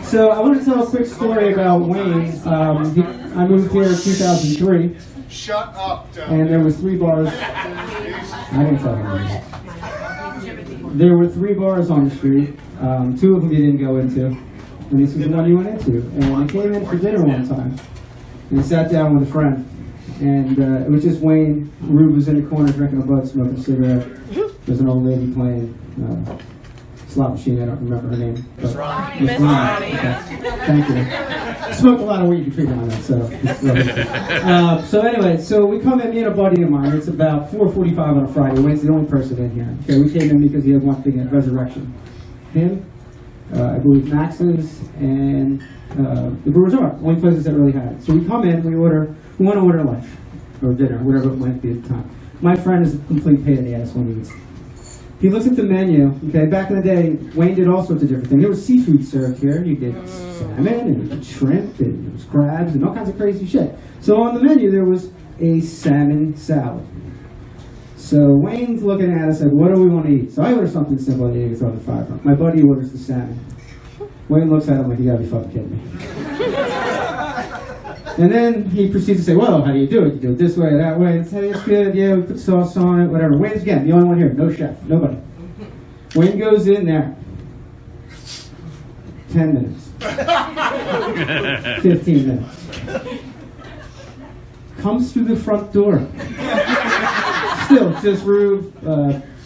So I want to tell a quick story about Wayne. I moved here in 2003. Shut up, and there was 3 bars. I didn't tell him. There were 3 bars on the street. 2 of them you didn't go into, and this is the one you went into. And I came in for dinner one time, and I sat down with a friend, and it was just Wayne. Rube was in the corner drinking a bud, smoking a cigarette. There's an old lady playing slot machine. I don't remember her name. Miss Ronnie. Miss Ronnie. Okay. Thank you. Smoked a lot of weed to treat on that, so. So anyway, so we come in, me and a buddy of mine. It's about 4:45 on a Friday. Wayne's the only person in here. Okay, we came in because he had one thing at Resurrection. Him, I believe Max's, and the Brewers Art. Only places that really had it. So we come in, we want to order lunch or dinner, whatever it might be at the time. My friend is a complete pain in the ass when he eats. He looks at the menu. Okay, back in the day, Wayne did all sorts of different things. There was seafood served here. You did salmon and you did shrimp and there was crabs and all kinds of crazy shit. So on the menu there was a salmon salad. So Wayne's looking at us like, what do we want to eat? So I order something simple and you throw in the fire. My buddy orders the salmon. Wayne looks at him like, you gotta be fucking kidding me. And then he proceeds to say, well, how do you do it? You do it this way or that way. It's, hey, it's good. Yeah, we put sauce on it, whatever. Wayne's again, the only one here. No chef. Nobody. Wayne goes in there. 10 minutes. 15 minutes. Comes through the front door. Still, just Rube,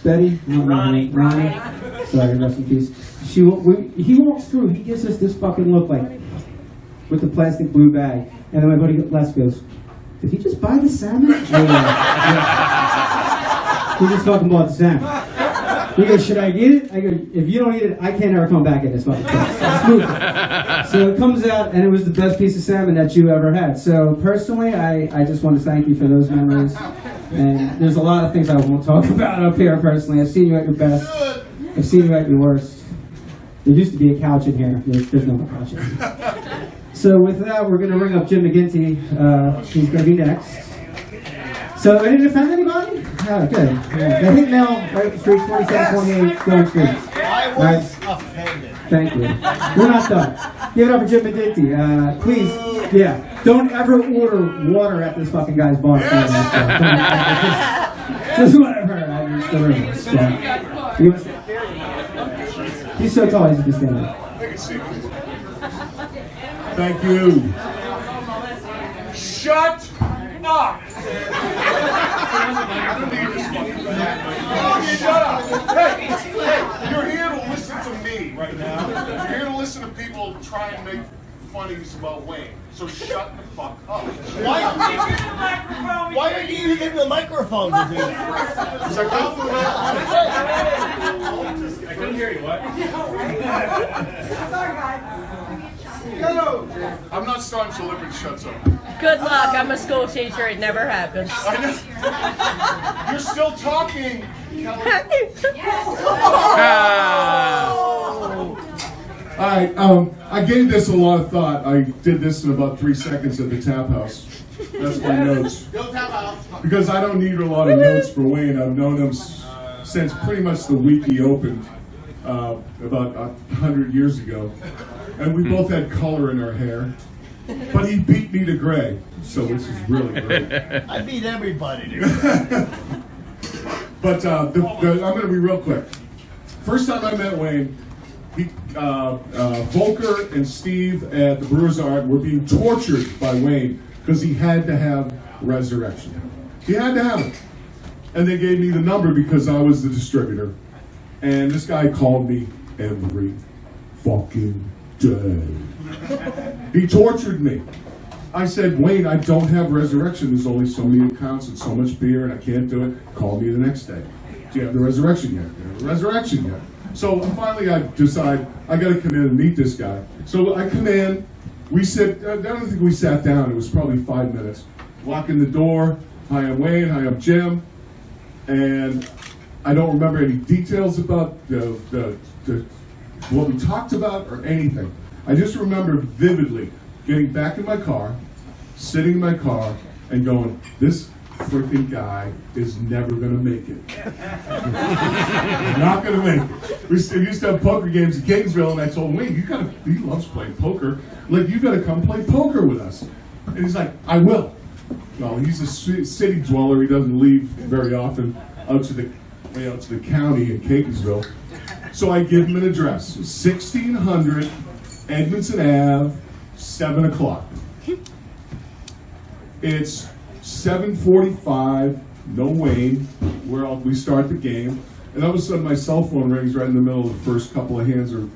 Betty. Ronnie. Sorry, rest in peace. He walks through. He gives us this fucking look like, with the plastic blue bag. And then my buddy Les goes, did he just buy the salmon? Yeah. He just fucking bought the salmon. He goes, should I eat it? I go, if you don't eat it, I can't ever come back in this fucking place. So it comes out, and it was the best piece of salmon that you ever had. So personally, I just want to thank you for those memories. And there's a lot of things I won't talk about up here personally. I've seen you at your best. I've seen you at your worst. There used to be a couch in here. There's no more couches. So with that, we're going to ring up Jim McGinty. He's going to be next. So I didn't offend anybody? Oh, good. Yeah. The hit mail, right, Street 2728, Going Street. I was offended. Thank you. We're not done. Give it up for Jim McGinty. Please, yeah, don't ever order water at this fucking guy's bar. Just whatever. I just the rumors. He's so tall, he's just standing up. Thank you. Shut up! I don't need this fucking thing. Shut up! Hey, you're here to listen to me right now. You're here to listen to people try and make funnies about Wayne. So shut the fuck up. Why are you using the microphone to do that? Is that I couldn't hear you. What? Sorry, guys. I'm not starting till everybody shuts up. Good luck. I'm a school teacher. It never happens. You're still talking, All right, I gave this a lot of thought. I did this in about 3 seconds at the tap house. That's my notes. Because I don't need a lot of notes for Wayne. I've known him since pretty much the week he opened, about 100 years ago. And we both had color in our hair. But he beat me to gray, so which is really great. I beat everybody to gray. But I'm going to be real quick. First time I met Wayne, Volker and Steve at the Brewers Art were being tortured by Wayne because he had to have Resurrection. He had to have it. And they gave me the number because I was the distributor. And this guy called me every fucking day. He tortured me. I said, Wayne, I don't have Resurrection. There's only so many accounts and so much beer, and I can't do it. Call me the next day. Do you have the Resurrection yet? Do you have the Resurrection yet? So finally I decide I got to come in and meet this guy. So I come in. We sit. I don't think we sat down. It was probably 5 minutes. Walk in the door. Hi, I'm Wayne. Hi, I'm Jim. And I don't remember any details about what we talked about or anything. I just remember vividly getting back in my car, sitting in my car, and going, this freaking guy is never gonna make it. Not gonna make it. We used to have poker games in Catonsville, and I told Wayne, he loves playing poker. Like, you gotta come play poker with us. And he's like, I will. Well, he's a city dweller. He doesn't leave very often way out to the county in Catonsville. So I give him an address, 1600 Edmondson Ave, 7 o'clock. It's 7:45, no Wayne, where we start the game, and all of a sudden my cell phone rings right in the middle of the first couple of hands of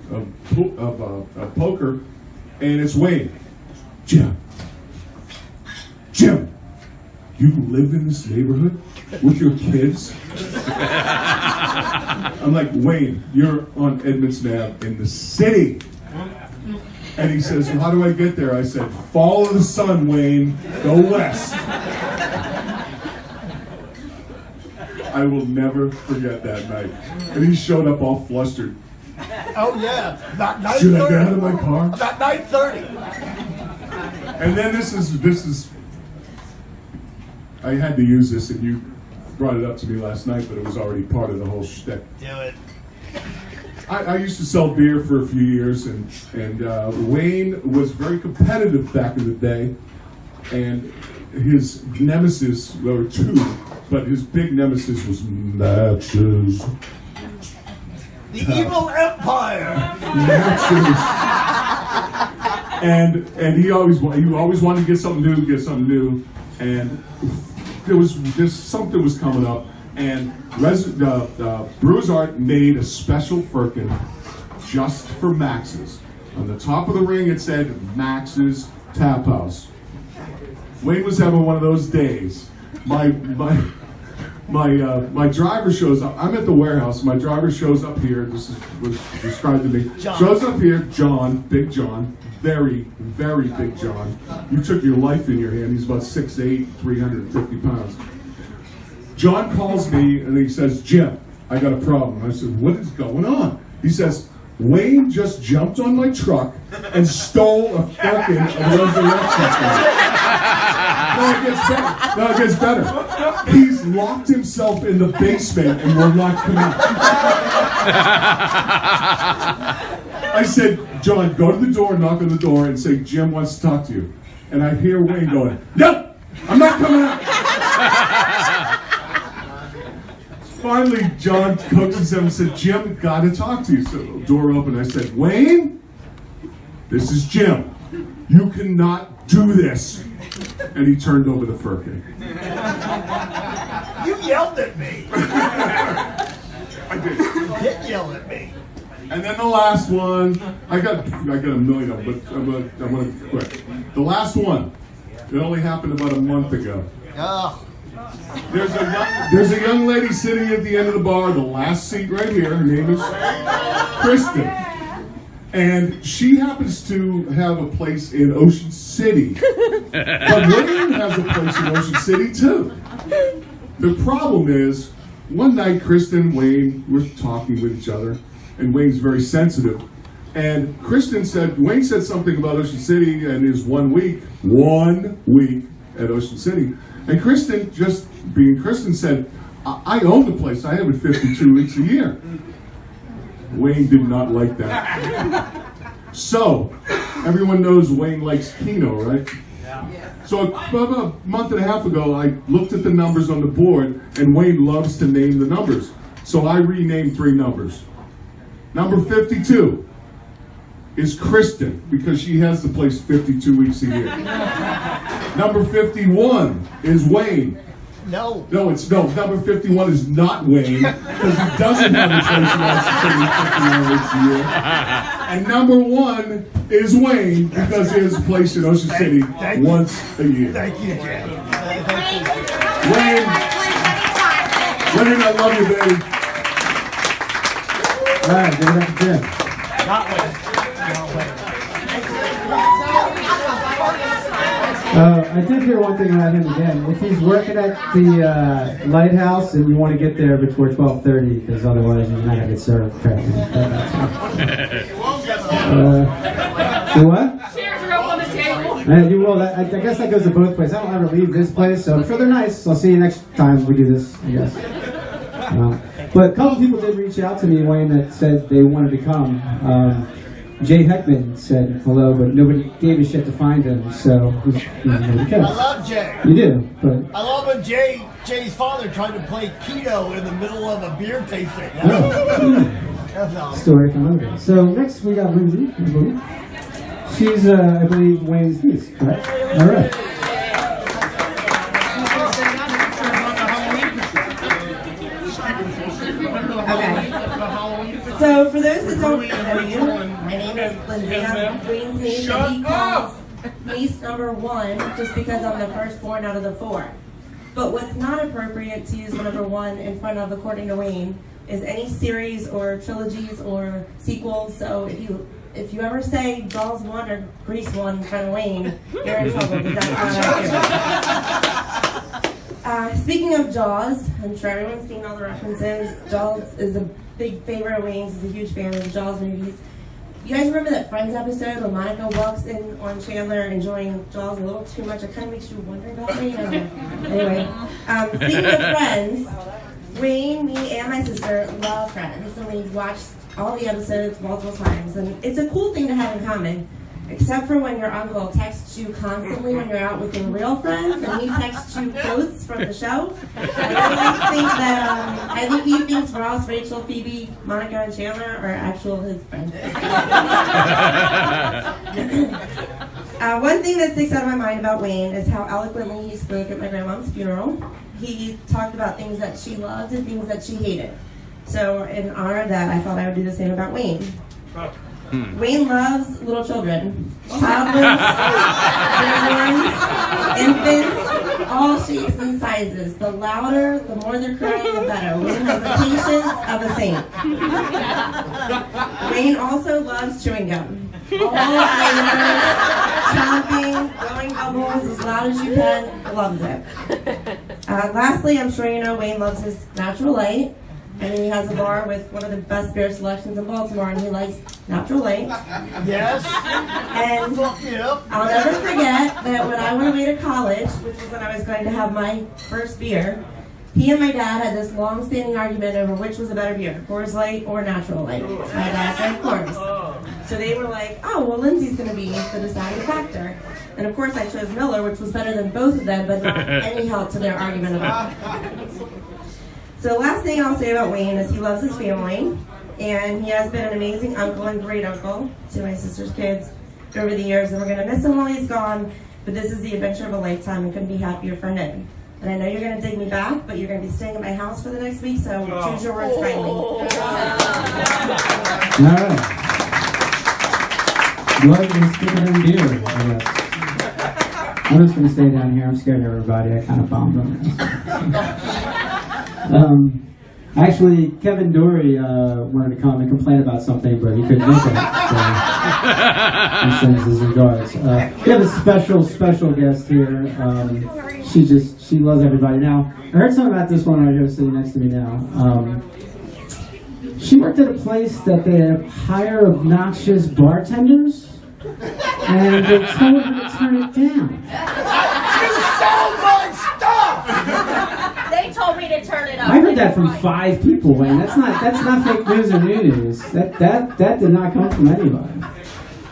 poker, and it's Wayne. Jim, you live in this neighborhood with your kids? I'm like, Wayne, you're on Edmondson Ave in the city. And he says, well, how do I get there? I said, follow the sun, Wayne. Go west. I will never forget that night. And he showed up all flustered. Oh yeah, about 9:30. Should I get out of my car? About 9:30. And then this is. I had to use this, and you brought it up to me last night, but it was already part of the whole shtick. Do it. I used to sell beer for a few years, and Wayne was very competitive back in the day, and his nemesis, there were two, but his big nemesis was matches. The evil empire. Matches. And he always wanted to get something new, and something was coming up. And Brewers Art made a special firkin just for Max's. On the top of the ring it said Max's Tap House. Wayne was having one of those days. My driver shows up. I'm at the warehouse. My driver shows up here. This was described to me. John. Shows up here, John, Big John, very, very big John. You took your life in your hand. He's about 6'8", 350 pounds. John calls me and he says, Jim, I got a problem. I said, what is going on? He says, Wayne just jumped on my truck and stole a fucking resurrection thing. No, it gets better. He's locked himself in the basement and will not come out. I said, John, go to the door, knock on the door, and say, Jim wants to talk to you. And I hear Wayne going, no, I'm not coming out. Finally, John coaxes him and said, Jim, got to talk to you. So the door opened. I said, Wayne, this is Jim. You cannot do this. And he turned over the firkin. You yelled at me. I did. You did yell at me. And then the last one, I got a million of them, but I'm gonna be quick. The last one, it only happened about a month ago. Oh. There's a young lady sitting at the end of the bar, the last seat right here. Her name is Kristen. And she happens to have a place in Ocean City. But Wayne has a place in Ocean City too. The problem is, one night Kristen and Wayne were talking with each other, and Wayne's very sensitive. And Wayne said something about Ocean City and his 1 week at Ocean City. And Kristen, just being Kristen, said, I own the place. I have it 52 weeks a year. Wayne did not like that. So, everyone knows Wayne likes Keno, right? Yeah. So about a month and a half ago, I looked at the numbers on the board, and Wayne loves to name the numbers. So I renamed 3 numbers. Number 52 is Kristen, because she has the place 52 weeks a year. Number 51 is Wayne. No. Number 51 is not Wayne, because he doesn't have a place in Washington 51 weeks a year. And number 1 is Wayne, because he has a place in Ocean City once a year. Thank you, Jim. Wayne, I love you, baby. All right, give it up to Jim. Not Wayne. I did hear one thing about him again. If he's working at the lighthouse and you want to get there before 12:30, because otherwise you're not going to get served. The what? Chairs are up on the table. You will. I guess that goes to both places. I don't ever leave this place, so I'm sure they're nice. I'll see you next time we do this, I guess. But a couple people did reach out to me, Wayne, that said they wanted to come. Jay Heckman said hello, but nobody gave a shit to find him, so nobody cares. I love Jay. You do, but... I love when Jay's father tried to play keto in the middle of a beer tasting. That's awesome. Story from Lindsay. So next we got Lindsay, I believe. She's, I believe, Wayne's niece, correct? All right. Okay. So for those that don't know you, my name is Lindsay. I'm Wayne's niece, and he calls niece number 1 just because I'm the firstborn out of the 4. But what's not appropriate to use number 1 in front of, according to Wayne, is any series or trilogies or sequels. So if you ever say Jaws 1 or Grease 1 in front of Wayne, you're in trouble because that's not accurate. Speaking of Jaws, I'm sure everyone's seen all the references. Jaws is a big favorite of Wayne's. He's a huge fan of the Jaws movies. You guys remember that Friends episode where Monica walks in on Chandler enjoying Jaws a little too much? It kind of makes you wonder about Wayne. Anyway, speaking of Friends, Wayne, me, and my sister love Friends, and we watched all the episodes multiple times. And it's a cool thing to have in common, except for when your uncle texts you constantly when you're out with your real friends, and he texts you quotes from the show. I think he thinks Ross, Rachel, Phoebe, Monica, and Chandler are actual his friends. One thing that sticks out of my mind about Wayne is how eloquently he spoke at my grandma's funeral. He talked about things that she loved and things that she hated. So in honor of that, I thought I would do the same about Wayne. Wayne loves little children, toddlers, newborns, infants, all shapes and sizes. The louder, the more they're crying, the better. Wayne has the patience of a saint. Wayne also loves chewing gum. All flavors, chomping, blowing bubbles as loud as you can, loves it. Lastly, I'm sure you know Wayne loves his natural light. And he has a bar with one of the best beer selections in Baltimore, and he likes natural light. Yes. And I'll never forget that when I went away to college, which was when I was going to have my first beer, he and my dad had this long-standing argument over which was a better beer, Coors Light or Natural Light. My dad said Coors. So they were like, oh, well, Lindsay's going to be the deciding factor. And of course I chose Miller, which was better than both of them, but not any help to their argument about it. So the last thing I'll say about Wayne is he loves his family, and he has been an amazing uncle and great uncle to my sister's kids over the years, and we're going to miss him while he's gone, but this is the adventure of a lifetime and couldn't be happier for him. And I know you're going to dig me back, but you're going to be staying at my house for the next week, so choose your words kindly. All right. Blood is thicker than beer, I guess. I'm just going to stay down here. I'm scared of everybody. I kind of bombed on this. Actually, Kevin Dory wanted to come and complain about something, but he couldn't make it. So he sends his regards. We have a special guest here. She loves everybody. Now, I heard something about this one right here sitting next to me now. She worked at a place that they hire obnoxious bartenders, and they told her to turn it down. You stole my stuff! They told me to turn it up. I heard that from 5 people, Wayne. That's not fake news or new news. That did not come from anybody.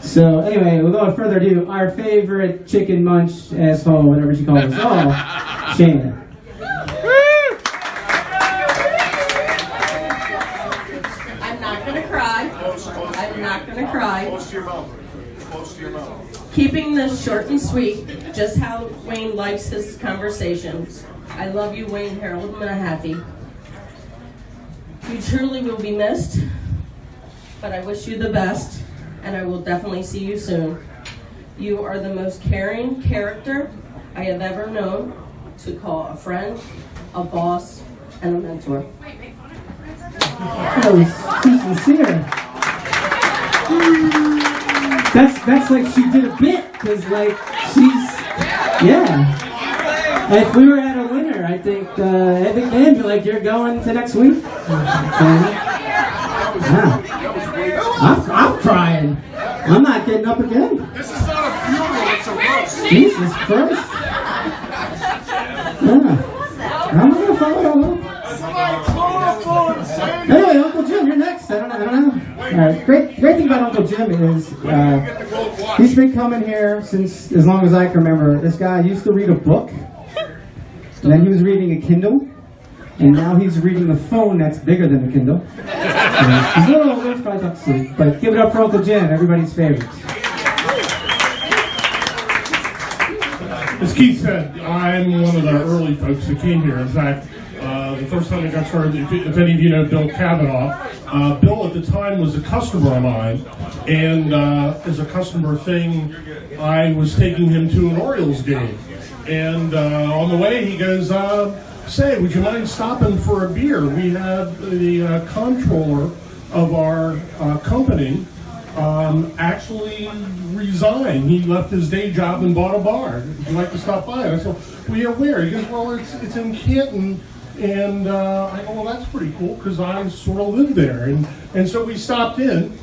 So anyway, without further ado, our favorite chicken munch asshole, whatever she calls us all, Shayna. I'm not gonna cry. I'm not gonna cry. Close to your mouth. Close to your mouth. Keeping this short and sweet, just how Wayne likes his conversations. I love you, Wayne Harold Mahaffey. You truly will be missed, but I wish you the best, and I will definitely see you soon. You are the most caring character I have ever known to call a friend, a boss, and a mentor. That was too sincere. That's like she did a bit, because like yeah. If we were at a winner, I think Ed McGinty, like, you're going to next week. Yeah. I'm crying. I'm not getting up again. This is not a funeral. it's a roast. Jesus Christ. Yeah. I'm going to follow that up. Anyway, Uncle Jim, you're next. I don't know. All right. Great thing about Uncle Jim is he's been coming here since as long as I can remember. This guy used to read a book, and then he was reading a Kindle, and now he's reading a phone that's bigger than the Kindle. He's a little older, he's probably up to sleep, but give it up for Uncle Jim, everybody's favorite. As Keith said, I'm one of the early folks that came here. In fact, the first time I got started, if any of you know Bill Kavanaugh, Bill at the time was a customer of mine, and as a customer thing, I was taking him to an Orioles game. And on the way, he goes, say, would you mind stopping for a beer? We had the comptroller of our company actually resigned. He left his day job and bought a bar. Would you like to stop by? And I said, well, yeah, where? He goes, well, it's in Canton. And I go, well, that's pretty cool because I sort of live there. And so we stopped in.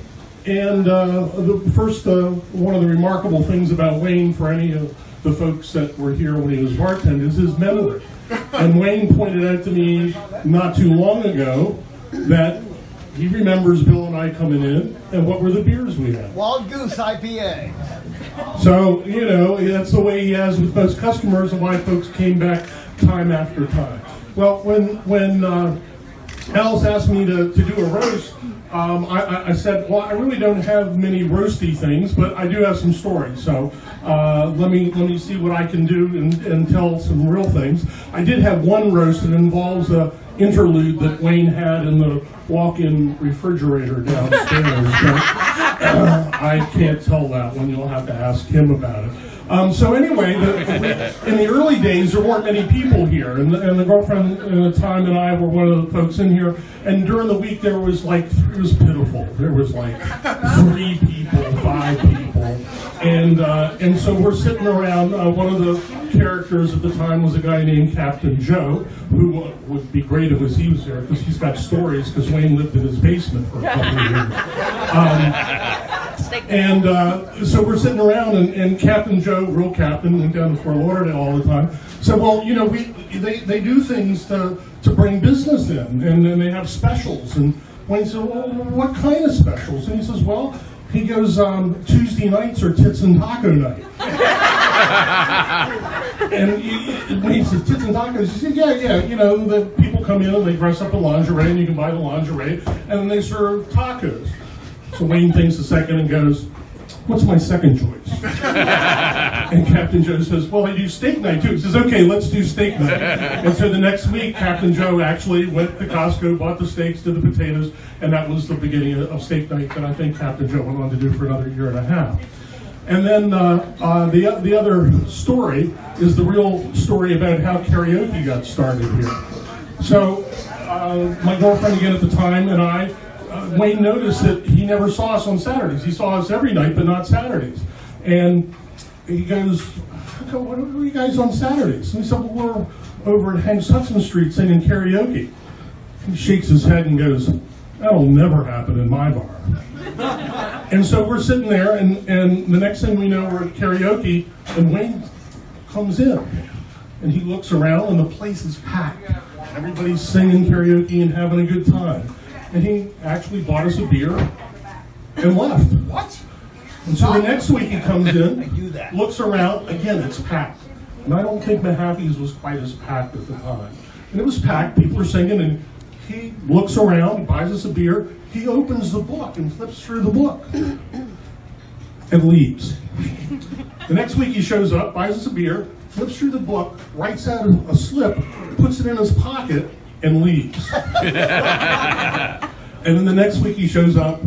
And the first, one of the remarkable things about Wayne, for any of the folks that were here when he was bartending, is his memory. And Wayne pointed out to me not too long ago that he remembers Bill and I coming in, and what were the beers we had? Wild Goose IPA. So, you know, that's the way he has with most customers, and why folks came back time after time. Well, when Alice asked me to do a roast, I said, well, I really don't have many roasty things, but I do have some stories. So let me see what I can do and tell some real things. I did have one roast that involves a interlude that Wayne had in the walk-in refrigerator downstairs. I can't tell that one. You'll have to ask him about it. So anyway, in the early days, there weren't many people here, and the girlfriend at the time and I were one of the folks in here, and during the week there was it was pitiful. There was like 3 people, 5 people, and so we're sitting around. One of the characters at the time was a guy named Captain Joe, who would be great if he was here, because he's got stories, because Wayne lived in his basement for a couple of years. And so we're sitting around, and Captain Joe, real captain, went down to Fort Lauderdale all the time, said, well, you know, they do things to bring business in, and then they have specials. And Wayne said, well, what kind of specials? And he says, well, he goes, Tuesday nights are tits and taco night. And when he says tits and tacos, he said, yeah, you know, the people come in and they dress up in lingerie, and you can buy the lingerie, and then they serve tacos. So Wayne thinks a second and goes, what's my second choice? And Captain Joe says, well, I do steak night too. He says, okay, let's do steak night. And so the next week, Captain Joe actually went to Costco, bought the steaks, did the potatoes, and that was the beginning of steak night that I think Captain Joe went on to do for another year and a half. And then the other story is the real story about how karaoke got started here. So my girlfriend again at the time and I, Wayne noticed that he never saw us on Saturdays. He saw us every night, but not Saturdays. And he goes, what are you guys on Saturdays? And he said, well, we're over at Hank Hudson Street singing karaoke. He shakes his head and goes, that'll never happen in my bar. And so we're sitting there, and the next thing we know, we're at karaoke, and Wayne comes in. And he looks around, and the place is packed. Everybody's singing karaoke and having a good time. And he actually bought us a beer and left. What? And so the next week he comes in, looks around, again it's packed. And I don't think Mahaffey's was quite as packed at the time. And it was packed, people are singing, and he looks around, he buys us a beer, he opens the book and flips through the book and leaves. The next week he shows up, buys us a beer, flips through the book, writes out a slip, puts it in his pocket, and leaves. And then the next week he shows up,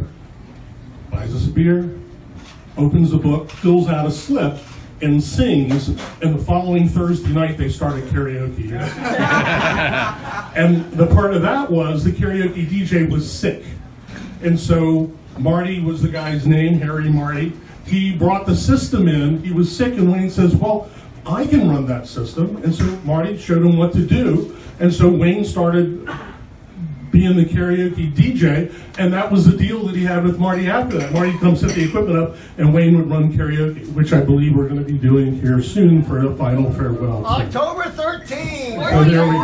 buys us a beer, opens the book, fills out a slip, and sings, and the following Thursday night they started karaoke. And the part of that was the karaoke DJ was sick. And so Marty was the guy's name, Harry Marty. He brought the system in, he was sick, and Wayne says, well, I can run that system. And so Marty showed him what to do. And so Wayne started being the karaoke DJ, and that was the deal that he had with Marty after that. Marty comes set the equipment up, and Wayne would run karaoke, which I believe we're going to be doing here soon for a final farewell. So, October 13th. so there we go.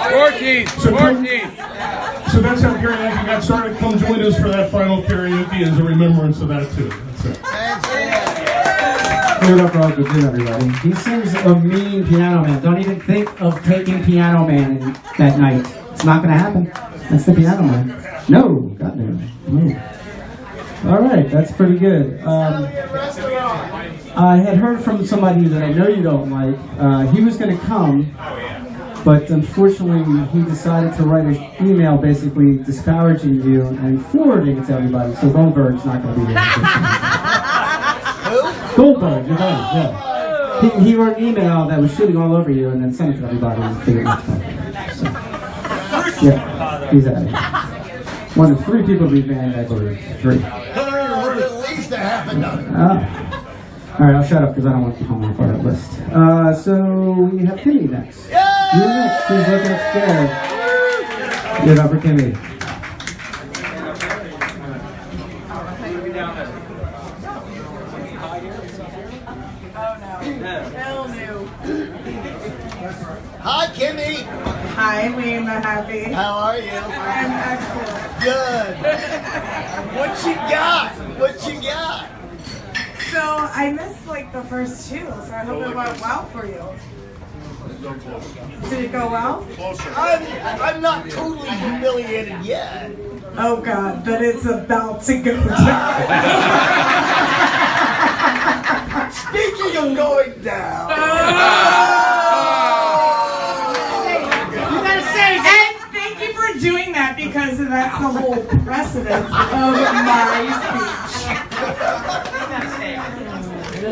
14. So that's how karaoke got started. Come join us for that final karaoke as a remembrance of that too. That's it. Give it up for Uncle Jim, everybody. He sings a mean Piano Man. Don't even think of taking Piano Man that night. It's not going to happen. That's the Piano Man. No, goddamn. No. All right, that's pretty good. I had heard from somebody that I know you don't like. He was going to come, but unfortunately he decided to write an email basically disparaging you and forwarding it to everybody. So Goldberg's not going to be here. Goldberg, your buddy, yeah. He wrote an email that was shitting all over you and then sent it to everybody and figured it out. So, yeah, he's out of here. One of 3 people to be banned, I believe. 3. At least a half a dozen. All right, I'll shut up because I don't want to become on part of that list. So we have Kimmie next. Yay! You're next. She's looking scared. Give it up for Kimmie. Hi, Kimmie. Hi, Wayne Mahaffey. How are you? I'm excellent. Good. What you got? What you got? So I missed like the first 2, so I hope it went well for you. Did it go well? I'm not totally humiliated yet. Oh God, but it's about to go down. Speaking of going down. And thank you for doing that because that's the whole precedent of my speech.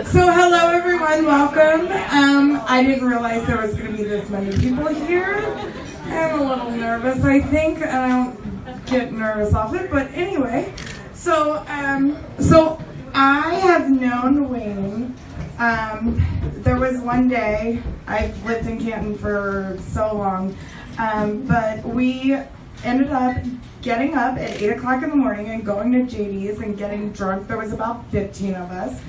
So hello everyone, welcome. I didn't realize there was going to be this many people here. I'm a little nervous, I think. I don't get nervous off it, but anyway. So I have known Wayne. There was one day, I've lived in Canton for so long, but we ended up getting up at 8 o'clock in the morning and going to JD's and getting drunk. There was about 15 of us.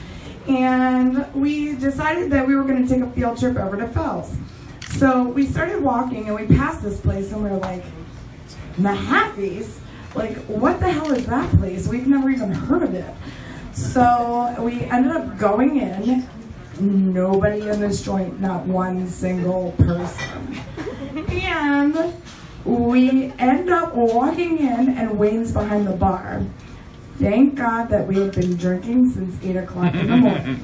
And we decided that we were going to take a field trip over to Fells. So we started walking and we passed this place and we were like, Mahaffey's? Like, what the hell is that place? We've never even heard of it. So we ended up going in. Nobody in this joint, not one single person. And we end up walking in and Wayne's behind the bar. Thank God that we had been drinking since 8 o'clock in the morning.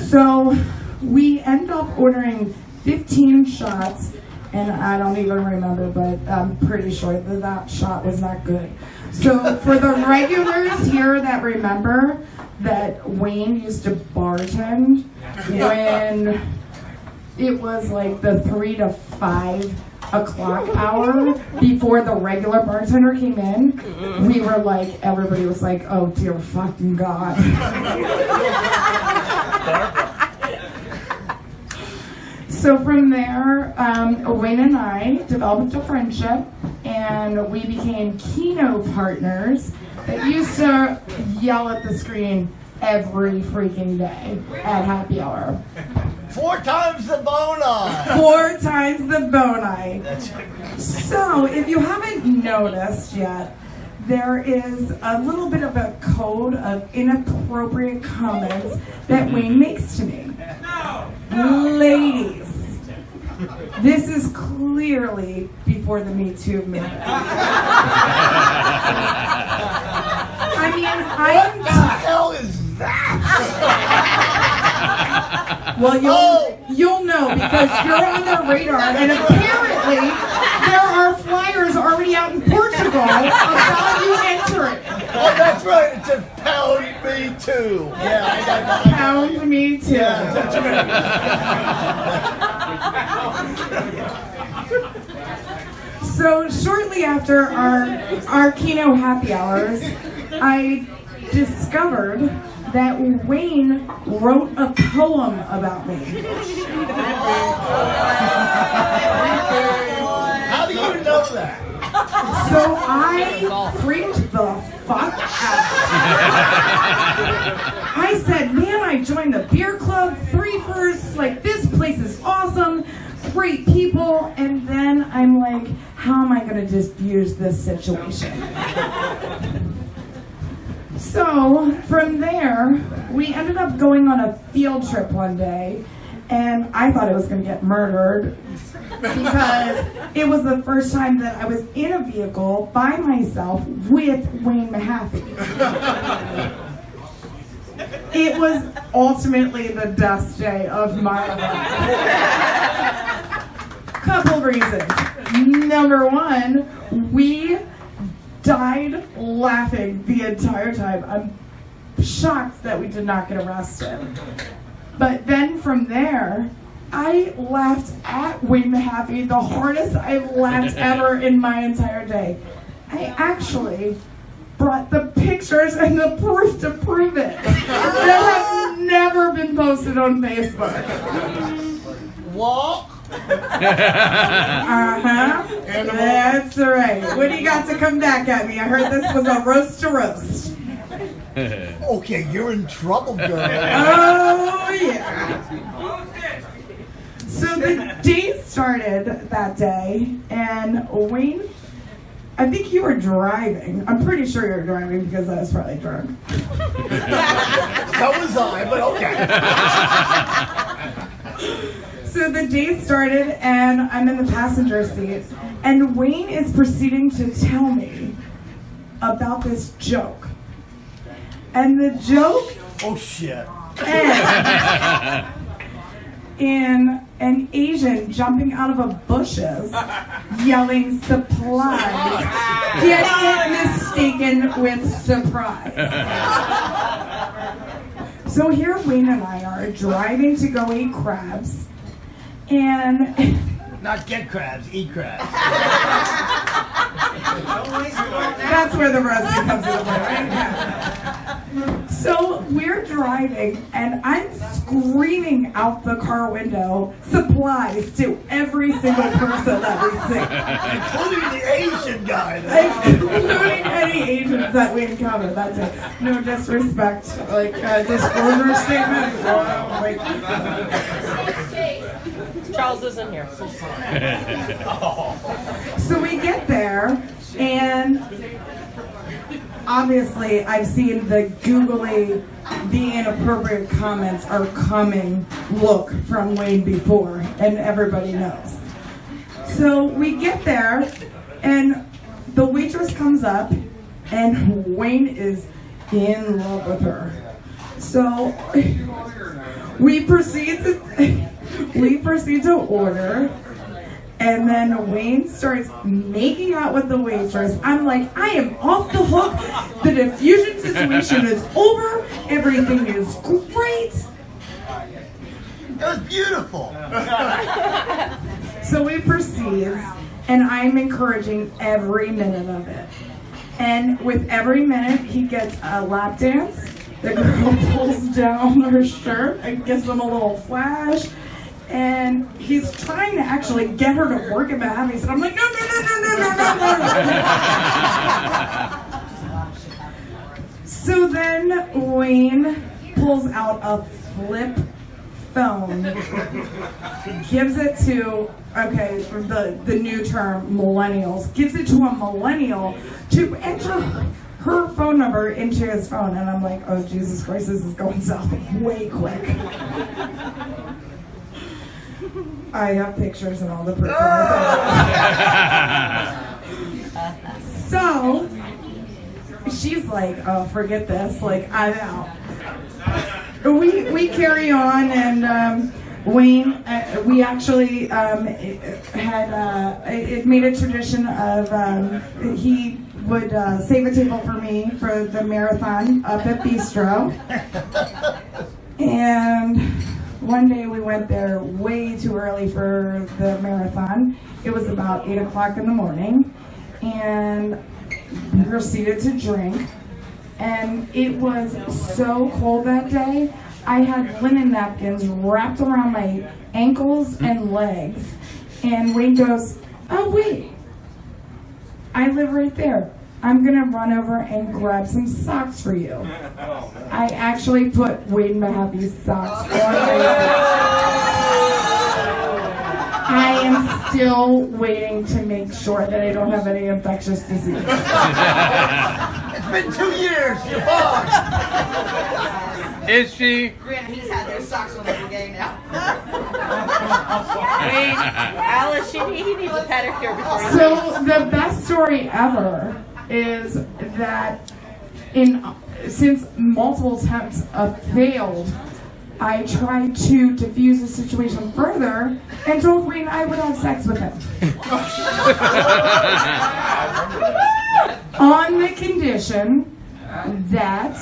So we end up ordering 15 shots, and I don't even remember, but I'm pretty sure that shot was not good. So for the regulars here that remember that Wayne used to bartend when it was like the 3 to 5 o'clock hour before the regular bartender came in, we were like, everybody was like, oh dear fucking God. So from there, Wayne and I developed a friendship and we became Keno partners that used to yell at the screen every freaking day at happy hour. 4 times the bone-eye. 4 times the bone-eye. So, if you haven't noticed yet, there is a little bit of a code of inappropriate comments that Wayne makes to me. Ladies, this is clearly before the Me Too movement. I mean, What the hell is that? Well, you'll know because you're on their radar, and apparently there are flyers already out in Portugal about you entering. Oh, that's right. It says pound me too. Yeah, I got that. Pound me too. Yeah, that's right. So shortly after our Keno happy hours, I discovered that Wayne wrote a poem about me. How do you know that? So I freaked the fuck out. I said, man, I joined the beer club, threefers, like this place is awesome, great people, and then I'm like, how am I gonna diffuse this situation? So from there, we ended up going on a field trip one day, and I thought I was gonna get murdered because it was the first time that I was in a vehicle by myself with Wayne Mahaffey. It was ultimately the best day of my life. Couple reasons. Number one, we died laughing the entire time. I'm shocked that we did not get arrested. But then from there, I laughed at Wayne Mahaffey the hardest I've laughed ever in my entire day. I actually brought the pictures and the proof to prove it that have never been posted on Facebook. What? That's right. What do you got to come back at me? I heard this was a roast to roast. Okay, you're in trouble, girl. Oh, yeah. So the date started that day, and Wayne, I think you were driving. I'm pretty sure you were driving because I was probably drunk. So was I, but okay. So the date started, and I'm in the passenger seat, and Wayne is proceeding to tell me about this joke. And the joke Oh shit. ends in an Asian jumping out of a bushes, yelling supplies, getting it mistaken with surprise. So here Wayne and I are driving to go eat crabs, and Not get crabs, eat crabs. that's where the roasting comes into play. So we're driving, and I'm screaming out the car window supplies to every single person that we see. Including the Asian guy. Including any agents that we encounter that day. No disrespect, like disclosure statement. Charles isn't here. So we get there, and obviously I've seen the googly, the inappropriate comments are coming look from Wayne before, and everybody knows. So we get there, and the waitress comes up, and Wayne is in love with her. So we proceed to order, and then Wayne starts making out with the waitress. I'm like, I am off the hook. The diffusion situation is over. Everything is great. It was beautiful. So we proceed, and I'm encouraging every minute of it. And with every minute, he gets a lap dance. The girl pulls down her shirt and gives him a little flash. And he's trying to actually get her to work at Mahaffey's. And I'm like, no. So then Wayne pulls out a flip phone, gives it to, the new term, millennials, gives it to a millennial to enter her phone number into his phone. And I'm like, oh, Jesus Christ, this is going south way quick. I have pictures and all the proof. So she's like, oh, forget this. Like, I'm out. We carry on, and Wayne, we actually had it made a tradition of he would save a table for me for the marathon up at Bistro. And one day we went there way too early for the marathon. It was about 8 o'clock in the morning, and we proceeded to drink. And it was so cold that day, I had linen napkins wrapped around my ankles and legs. And Wayne goes, oh wait, I live right there. I'm gonna run over and grab some socks for you. I actually put Wade Mahaffey's socks on I am still waiting to make sure that I don't have any infectious disease. It's been 2 years. You're fine. Is she? Granted, he's had those socks on every day now. Wait, Alice, he needs a pedicure before he So the best story ever is that since multiple attempts have failed, I tried to diffuse the situation further and told Wayne I would have sex with him. On the condition that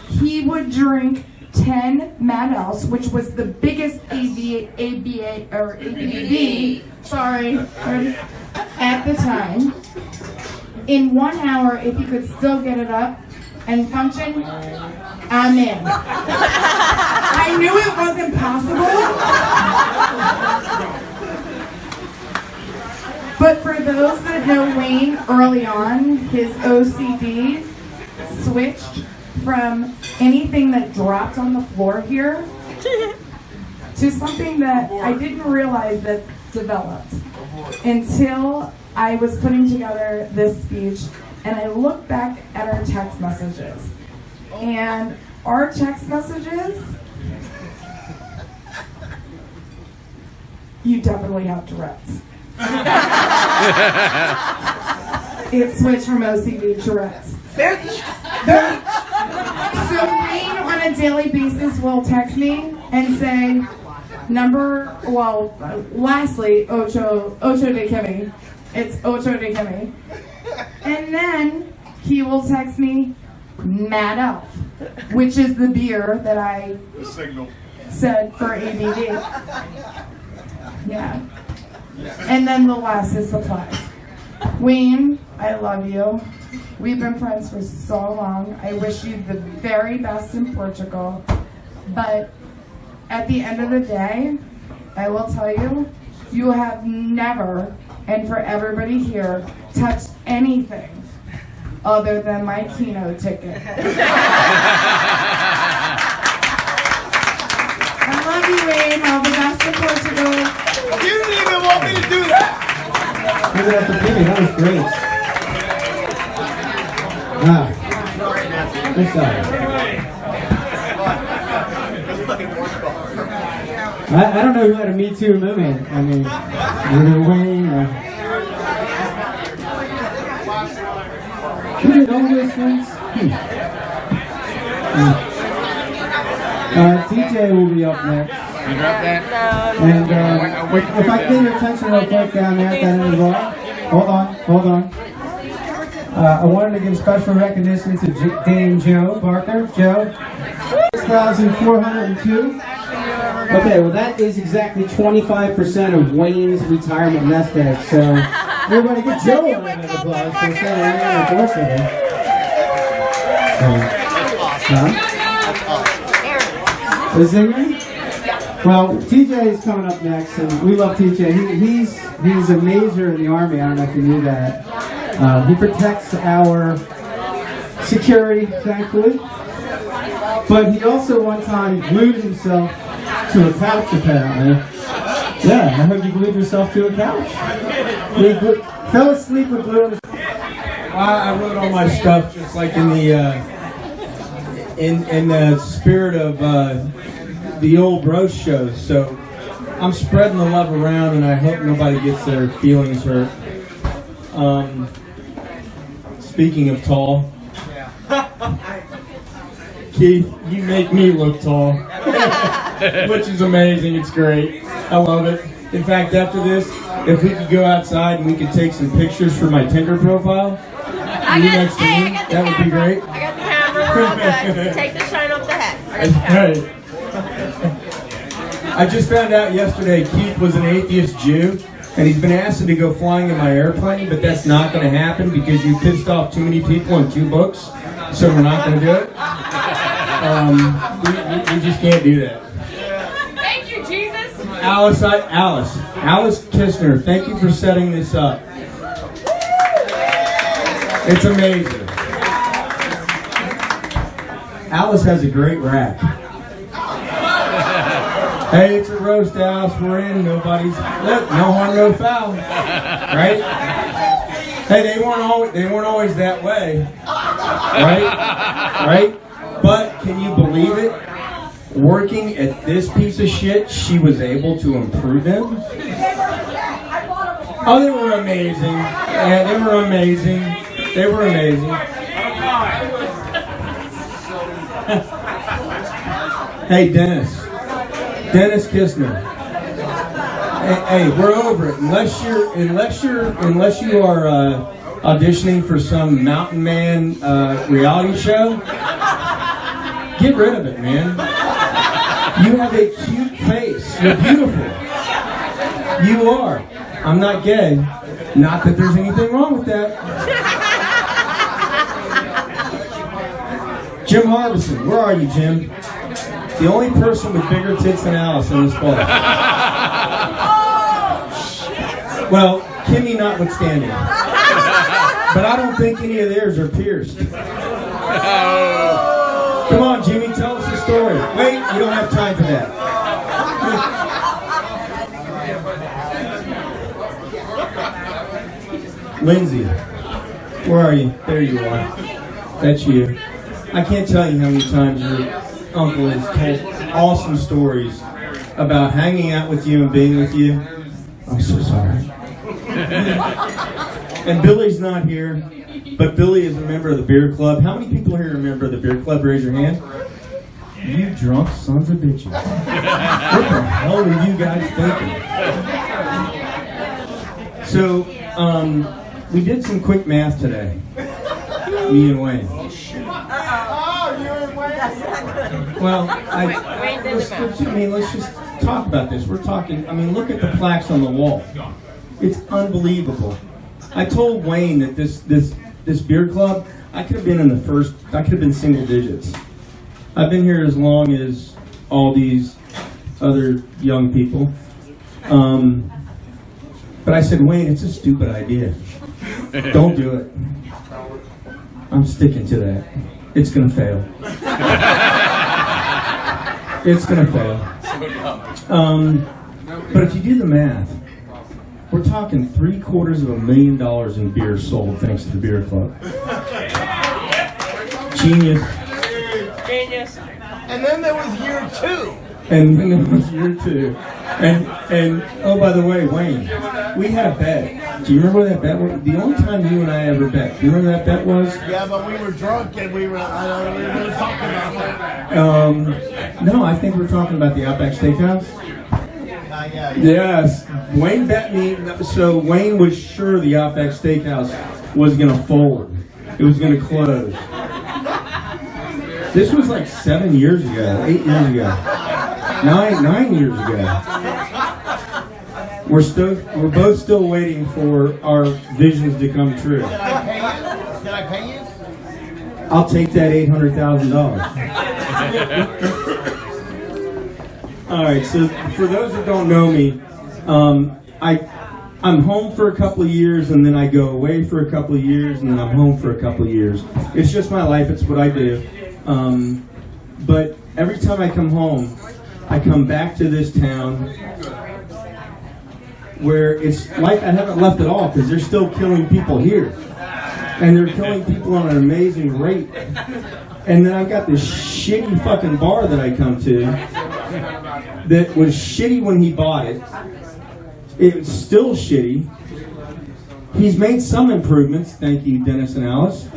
he would drink 10 Mad Else, which was the biggest ABV at the time. In 1 hour, if he could still get it up and function, I'm in. I knew it wasn't possible. But for those that know Wayne early on, his OCD switched from anything that dropped on the floor here to something that I didn't realize that developed until I was putting together this speech and I looked back at our text messages. And our text messages, you definitely have Tourette's. It switched from OCD to Tourette's. So Wayne on a daily basis will text me and say, lastly, Ocho de Kimmie. It's Ocho de Kimmie. And then he will text me, Mad Elf, which is the beer that I said for ABD. Yeah. And then the last is supplies. Wayne, I love you. We've been friends for so long. I wish you the very best in Portugal. But at the end of the day, I will tell you, you have never, and for everybody here, touched anything other than my keynote ticket. I love you, Wayne. All the best in Portugal. You didn't even want me to do that. Give it up for Kimmie. That was great. Wow. Good job. I don't know who had a Me Too moment. I mean, either Wayne or... Who did all those things? DJ will be up next. You drop that? And if I get your attention real quick down there at that end of the bar. Hold on. I wanted to give special recognition to Dame Joe Barker. Joe, 6,402. Okay, well that is exactly 25% of Wayne's retirement nest egg. So everybody give Joe a round of applause for saying I am a birthday. The singer? Well, TJ is coming up next, and we love TJ. He's a major in the Army. I don't know if you knew that. He protects our security, thankfully. But he also one time glued himself to a couch, apparently. Yeah, I heard you glued yourself to a couch. He fell asleep with glue on his... I wrote all my stuff just like in the spirit of the old bro shows. So I'm spreading the love around, and I hope nobody gets their feelings hurt. Speaking of tall, Keith, you make me look tall, which is amazing. It's great. I love it. In fact, after this, if we could go outside and we could take some pictures for my Tinder profile, that would be great. I got the camera. We're all good. Take the shine off the head. I got the camera. I just found out yesterday Keith was an atheist Jew, and he's been asked to go flying in my airplane, but that's not going to happen because you pissed off too many people in 2 books, so we're not going to do it. We just can't do that. Thank you, Jesus. Alice Kistner, thank you for setting this up. It's amazing. Alice has a great rack. Hey, it's a roast house. We're in. Nobody's look. No harm, no foul. Right? Hey, they weren't always that way. Right? But can you believe it? Working at this piece of shit, she was able to improve them. Oh, they were amazing. Yeah, they were amazing. They were amazing. Hey, Dennis Kistner. Hey, we're over it. Unless you are auditioning for some mountain man reality show, get rid of it, man. You have a cute face. You're beautiful. You are. I'm not gay. Not that there's anything wrong with that. Jim Harbison, where are you, Jim? The only person with bigger tits than Alice in this ball. Well, Kimmie notwithstanding. But I don't think any of theirs are pierced. Come on, Jimmy, tell us the story. Wait, you don't have time for that. Lindsay, where are you? There you are. That's you. I can't tell you how many times your uncle has told awesome stories about hanging out with you and being with you. I'm so sorry. And Billy's not here, but Billy is a member of the beer club. How many people here are a member of the beer club? Raise your hand. You drunk sons of bitches. What the hell were you guys thinking? So, we did some quick math today. Me and Wayne. Well, let's just talk about this. We're talking, look at the plaques on the wall. It's unbelievable. I told Wayne that this beer club, I could have been single digits. I've been here as long as all these other young people. But I said, Wayne, it's a stupid idea. Don't do it. I'm sticking to that. It's gonna fail. It's gonna fail. But if you do the math, we're talking $750,000 in beer sold thanks to the beer club. Genius. And then there was year 2. And oh, by the way, Wayne, we had a bet. Do you remember that bet? The only time you and I ever bet. Do you remember that bet was? Yeah, but we were drunk and we were talking about that. No, I think we're talking about the Outback Steakhouse. Yeah. Yes, Wayne bet me. So Wayne was sure the Outback Steakhouse was going to fold. It was going to close. This was like 7 years ago, 8 years ago, 9 years ago. We're both still waiting for our visions to come true. Did I pay you? I'll take that $800,000. All right. So for those that don't know me, I'm home for a couple of years, and then I go away for a couple of years, and then I'm home for a couple of years. It's just my life. It's what I do. But every time I come home, I come back to this town where it's like I haven't left at all because they're still killing people here. And they're killing people on an amazing rate. And then I've got this shitty fucking bar that I come to that was shitty when he bought it. It's still shitty. He's made some improvements. Thank you, Dennis and Alice.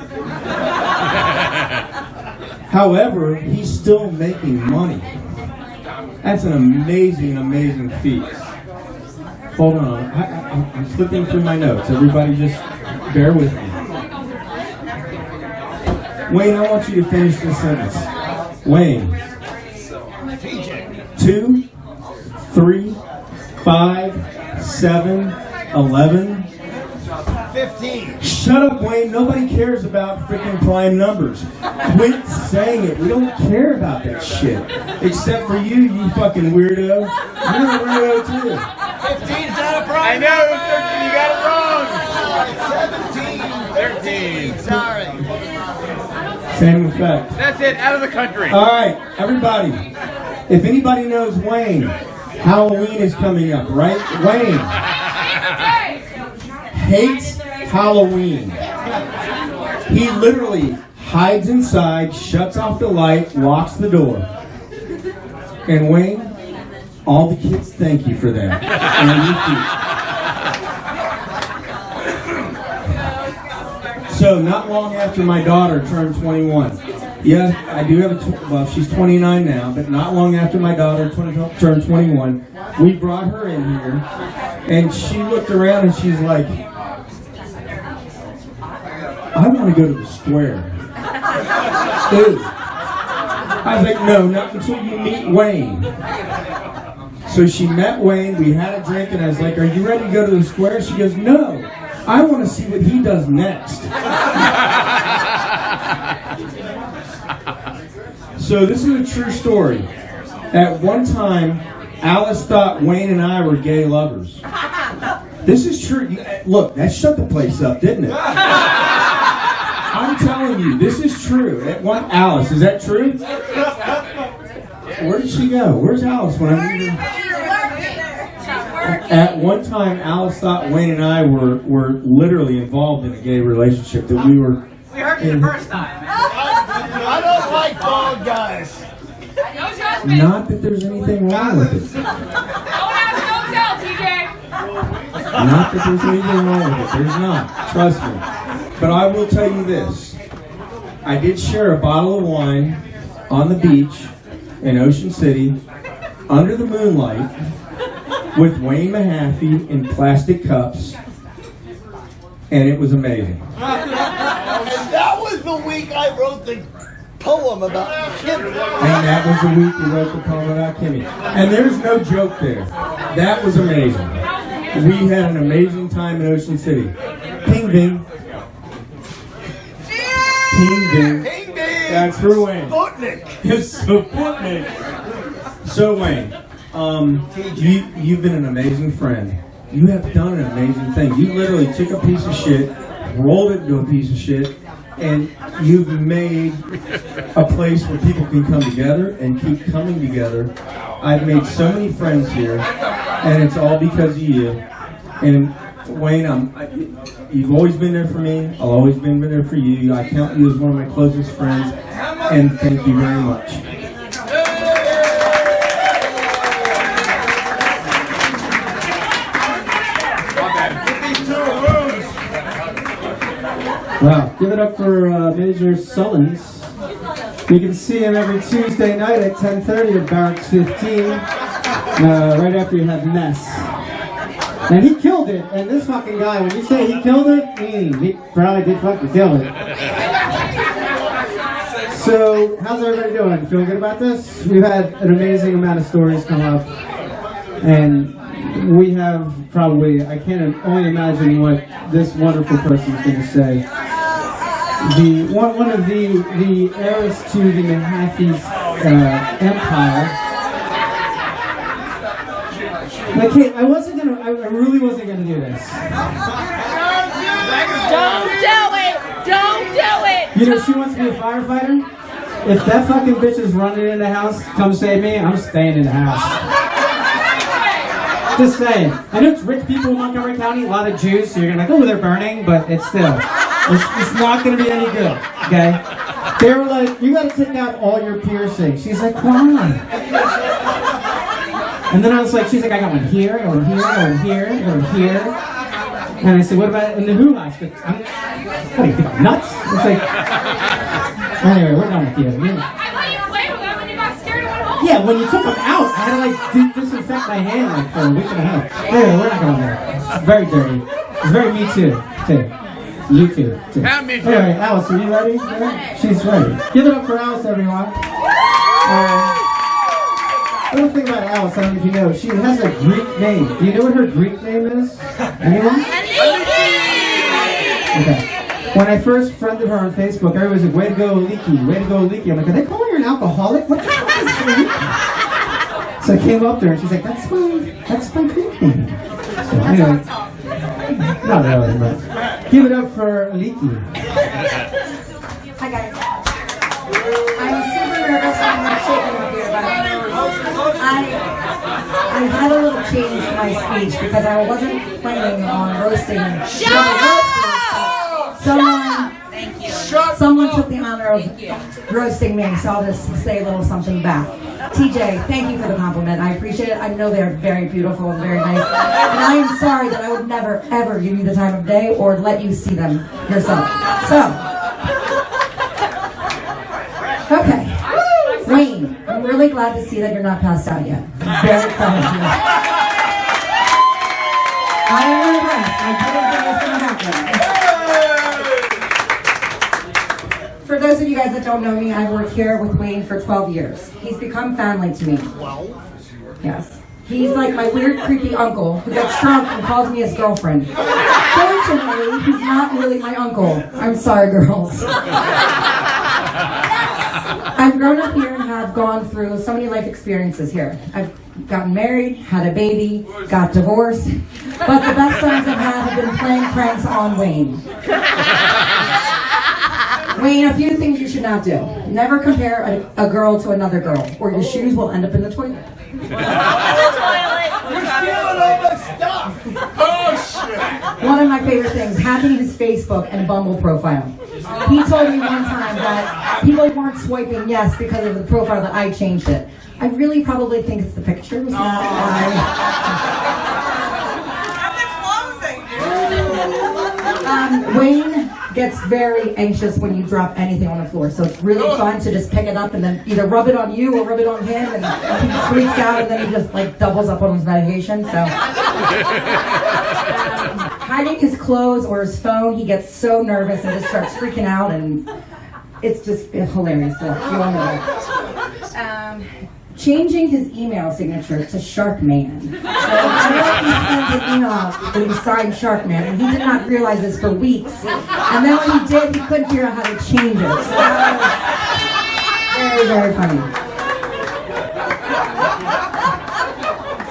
However, he's still making money. That's an amazing feat. Hold on, I'm flipping through my notes. Everybody just bear with me. Wayne, I want you to finish this sentence. Wayne. 2, 3, 5, 7, 11. 15. Shut up, Wayne. Nobody cares about freaking prime numbers. Quit saying it. We don't care about that shit. Except for you, you fucking weirdo. You're a weirdo too. 15's not a prime. I know, you got it wrong. 17. Sorry. Same effect. That's it, out of the country. All right, everybody. If anybody knows Wayne, Halloween is coming up, right? Wayne hates Halloween. He literally hides inside, shuts off the light, locks the door. And Wayne, all the kids thank you for that. And you too. So not long after my daughter turned 21, yeah, I do have well, she's 29 now, but not long after my daughter turned 21, we brought her in here, and she looked around and she's like, I want to go to the square. Ew. I was like, no, not until you meet Wayne. So she met Wayne, we had a drink, and I was like, are you ready to go to the square? She goes, no, I want to see what he does next. So this is a true story. At one time, Alice thought Wayne and I were gay lovers. This is true. Look, that shut the place up, didn't it? I'm telling you, this is true. Alice, is that true? Where did she go? Where's Alice when I need her? At one time, Alice thought Wayne and I were literally involved in a gay relationship. That we were. We heard you the first time. I don't like bald guys. No judgment. Not that there's anything wrong with it. Don't ask, don't tell, TJ. Not that there's anything wrong with it. There's not. Trust me. But I will tell you this. I did share a bottle of wine on the beach in Ocean City under the moonlight with Wayne Mahaffey in plastic cups, and it was amazing. And that was the week I wrote the poem about Kimmie. And that was the week we wrote the poem about Kimmie. And there's no joke there. That was amazing. We had an amazing time in Ocean City. Ping Bing. Ping Bing. Ping Bing. That's for Wayne. Sputnik. It's Sputnik. So Wayne, you've been an amazing friend. You have done an amazing thing. You literally took a piece of shit, rolled it into a piece of shit, and you've made a place where people can come together and keep coming together. I've made so many friends here, and it's all because of you. And Wayne, you've always been there for me. I've always been there for you. I count you as one of my closest friends, and thank you very much. Wow, give it up for Major Sullins. You can see him every Tuesday night at 10:30 at Barracks 15, right after you have Mess. And he killed it, and this fucking guy, when you say he killed it, he probably did fucking kill it. So, how's everybody doing? Feeling good about this? We've had an amazing amount of stories come up, and we have probably, I can't only imagine what this wonderful person is going to say. One of the heirs to the Mahaffey's empire. Okay, I really wasn't gonna do this. Don't do it! Don't do it! You know, she wants to be a firefighter. If that fucking bitch is running in the house, come save me, I'm staying in the house. Just saying. I know it's rich people in Montgomery County, a lot of Jews, so you're gonna be like, oh, they're burning, but it's still. It's not gonna be any good, okay? They were like, you gotta take out all your piercings. She's like, why? And then I was like, she's like, I got one here, or here, or here, or here. And I said, what about in the hula? She goes, what do you think, I'm nuts? It's like, anyway, we're done with you. I let you play with them and you got scared and went home. Yeah, when you took them out, I had to like disinfect my hand like for a week and a half. Anyway, we're not going there. It's very dirty. It's very me too. You too. Anyway, Alice, are you ready? Yeah? She's ready. Give it up for Alice, everyone. Little thing about Alice, I don't know if you know, she has a Greek name. Do you know what her Greek name is? Anyone? Okay. When I first friended her on Facebook, everybody was like, way to go, Leaky, way to go, Leaky. I'm like, are they calling her an alcoholic? What the fuck is Leaky? So I came up to her and she's like, that's my Greek name. So anyway, not really, but Give it up for Aliki. Hi guys. I'm super nervous and I'm shaking up here, but I had a little change in my speech because I wasn't planning on roasting. Someone took the honor of roasting me, so I'll just say a little something back. TJ, thank you for the compliment. I appreciate it. I know they're very beautiful and very nice. And I am sorry that I would never, ever give you the time of day or let you see them yourself. So, okay. Wayne, I'm really glad to see that you're not passed out yet. I'm very proud of you. I am impressed. I didn't think it was going to happen. For those of you guys that don't know me, I've worked here with Wayne for 12 years. He's become family to me. 12? Yes. He's like my weird, creepy uncle who gets drunk and calls me his girlfriend. Fortunately, he's not really my uncle. I'm sorry, girls. I've grown up here and have gone through so many life experiences here. I've gotten married, had a baby, got divorced, but the best times I've had have been playing pranks on Wayne. Wayne, a few things you should not do. Never compare a girl to another girl, or your shoes will end up in the toilet. You're stealing all my stuff! Oh, shit! One of my favorite things, hacking his Facebook and Bumble profile. He told me one time that people weren't swiping yes because of the profile that I changed it. I really probably think it's the pictures, not why. Wayne gets very anxious when you drop anything on the floor, so it's really fun to just pick it up and then either rub it on you or rub it on him, and he freaks out and then he just like doubles up on his medication. So hiding his clothes or his phone, he gets so nervous and just starts freaking out, and it's just hilarious. So you all know that. Changing his email signature to Sharkman. So apparently he sent an email that he signed Sharkman, and he did not realize this for weeks. And then when he did, he couldn't figure out how to change it. So that was very, very funny.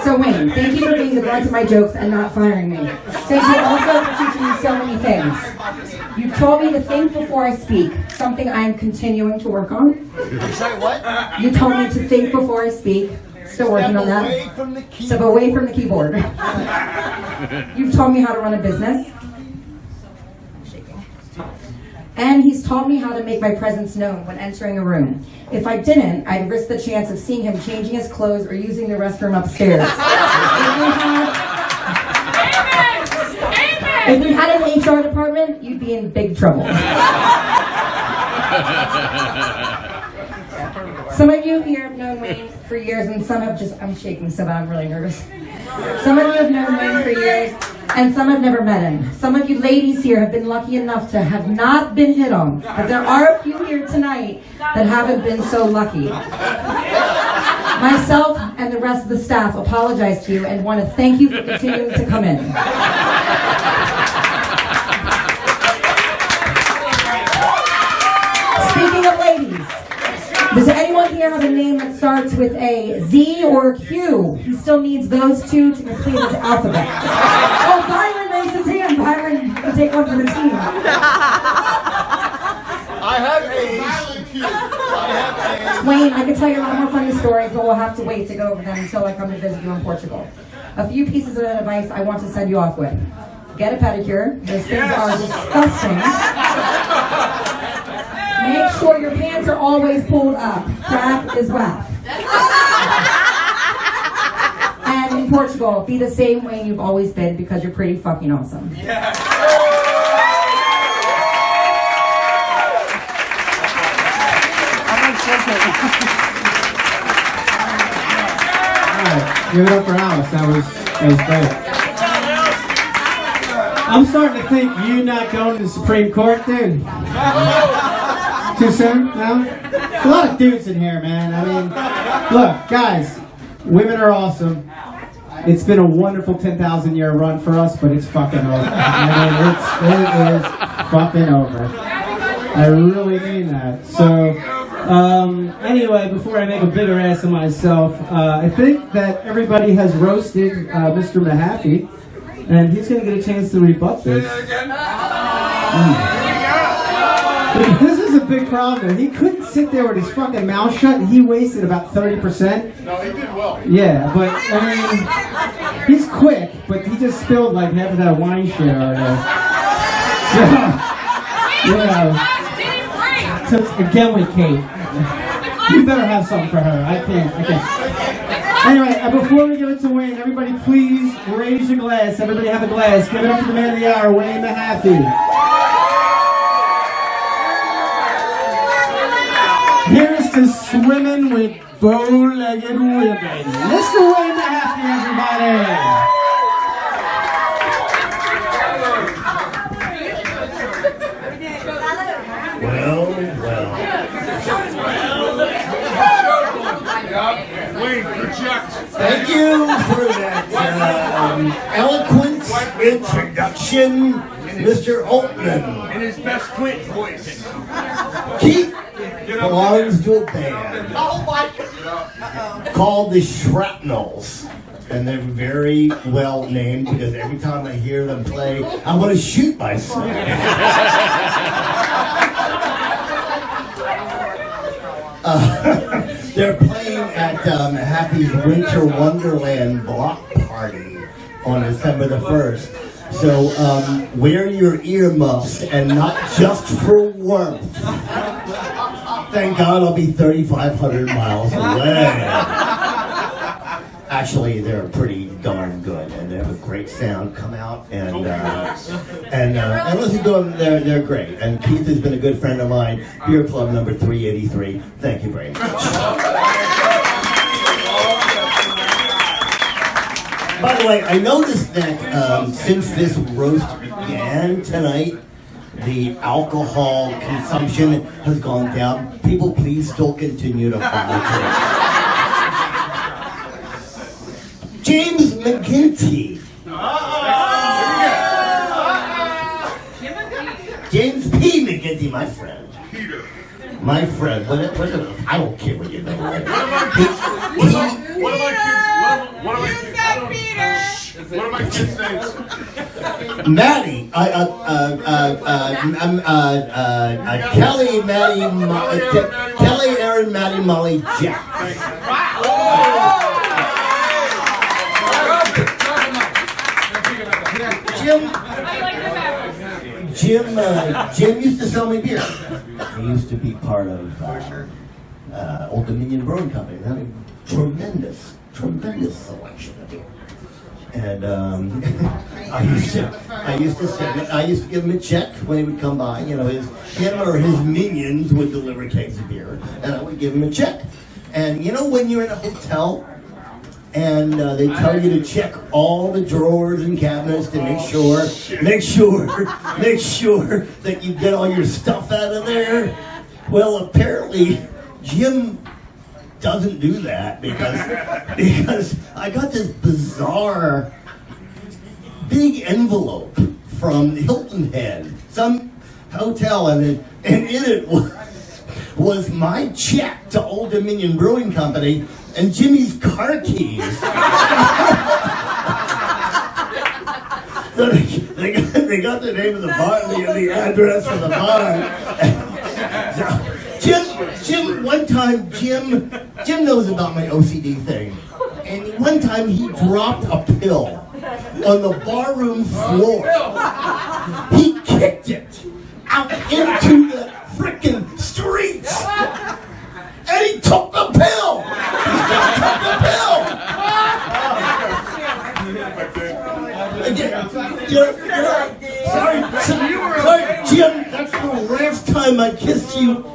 So Wayne, thank you for being the brunt of my jokes and not firing me. Thank you also for teaching me so many things. You've told me to think before I speak, something I am continuing to work on. I'm sorry, what? You told me to think before I speak. Still working on that. Step away from the keyboard. You've taught me how to run a business. And he's taught me how to make my presence known when entering a room. If I didn't, I'd risk the chance of seeing him changing his clothes or using the restroom upstairs. If we had an HR department, you'd be in big trouble. Some of you here have known Wayne for years, and some have just, I'm shaking so bad, I'm really nervous. Some of you have known Wayne for years, and some have never met him. Some of you ladies here have been lucky enough to have not been hit on, but there are a few here tonight that haven't been so lucky. Myself and the rest of the staff apologize to you and want to thank you for continuing to come in. Speaking of ladies, does anyone here have a name that starts with a Z or a Q? He still needs those two to complete his alphabet. Oh, Byron raised his hand. Byron, can take one for the team. I have A's. Wayne, I can tell you a lot more funny stories, but we'll have to wait to go over them until I come to visit you in Portugal. A few pieces of advice I want to send you off with. Get a pedicure. Those things are disgusting. Make sure your pants are always pulled up. Crap is whack. And in Portugal, be the same way you've always been because you're pretty fucking awesome. Alright, give it up for Alice. That was great. I'm starting to think you not going to the Supreme Court, dude. Too soon? No? There's a lot of dudes in here, man. I mean, look, guys, women are awesome. It's been a wonderful 10,000-year run for us, but it's fucking over. I mean, it is fucking over. I really mean that. So, anyway, before I make a bigger ass of myself, I think that everybody has roasted Mr. Mahaffey, and he's going to get a chance to rebut this. This is a big problem. He couldn't sit there with his fucking mouth shut, and he wasted about 30%. No, he did well. Yeah, but I mean, he's quick, but he just spilled like half of that wine shit out there. So, yeah. So again with Kate. You better have something for her. I can't. Anyway, before we give it to Wayne, everybody please raise your glass. Everybody have a glass. Give it up for the man of the hour, Wayne Mahaffey. Here's to swimming with bow-legged women. Mr. Wayne Mahaffey, everybody. Well. Wayne, project. Thank you for that eloquent introduction, Mr. Oltman. In his best Quint voice. Keith belongs to a band called the Shrapnels. And they're very well named because every time I hear them play, I want to shoot myself. They're playing at Happy's Winter Wonderland block party on December the 1st. So wear your earmuffs and not just for warmth. Thank God I'll be 3,500 miles away. Actually, they're pretty darn good, and they have a great sound. Come out and listen to them. They're great. And Keith has been a good friend of mine. Beer Club number 383. Thank you very much. By the way, I noticed that since this roast began tonight, the alcohol consumption has gone down. People, please still continue to follow. James McGinty. James P. McGinty, my friend. Peter. My friend. What I don't care what you know. What am I kids' names? Maddie. Kelly, Maddie, Kelly, Aaron, Maddie, Molly, Jack. Jim used to sell me beer. He used to be part of Old Dominion Brewing Company. They had a tremendous selection of beer. And I used to give him a check when he would come by. You know, him or his minions would deliver kegs of beer, and I would give him a check. And you know, when you're in a hotel and they tell you to check all the drawers and cabinets to make sure that you get all your stuff out of there. Well, apparently, Jim doesn't do that because I got this bizarre big envelope from Hilton Head, some hotel, and in it was my check to Old Dominion Brewing Company and Jimmy's car keys. So they got the name of the bar, the address of the bar. Jim, one time, Jim knows about my OCD thing. And one time he dropped a pill on the barroom floor. He kicked it out into the frickin' streets. And he took the pill. Sorry, Jim, that's the last time I kissed you.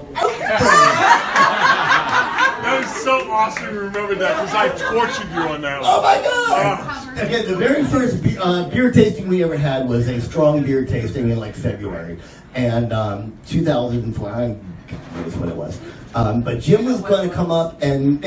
That was so awesome to remember that because I tortured you on that one. Oh my God! Okay, the very first beer tasting we ever had was a strong beer tasting in like February. And 2004, I don't know what it was. But Jim was going to come up and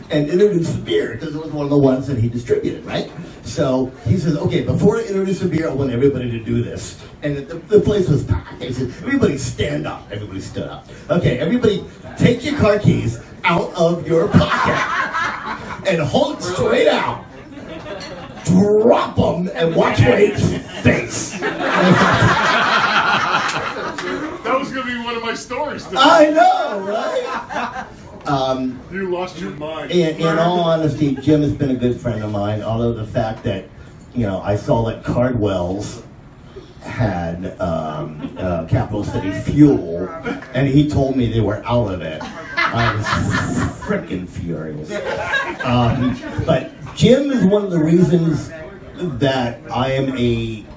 introduce the beer because it was one of the ones that he distributed, right? So he says, okay, before I introduce the beer, I want everybody to do this. And the place was packed. He said, everybody stand up. Everybody stood up. Okay, everybody take your car keys out of your pocket and hold it straight out. Drop them and watch Wade's face. That was gonna be one of my stories. Today. I know, right? You lost your mind. In all honesty, Jim has been a good friend of mine. Although the fact that, I saw that Cardwell's had Capital City Fuel, and he told me they were out of it. I was freaking furious. But Jim is one of the reasons that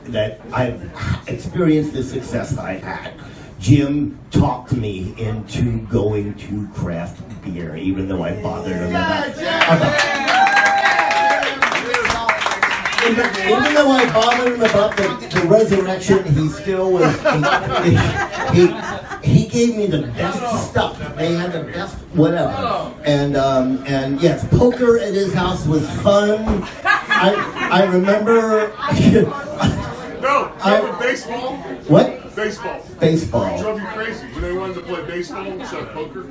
that I've experienced the success that I've had. Jim talked me into going to craft beer, even though I bothered him even though I bothered him about the resurrection, he still was. He gave me the best stuff. They had the best whatever. And yes, poker at his house was fun. I remember. No, baseball. What? Baseball. Baseball. It drove you crazy when they wanted to play baseball instead of poker.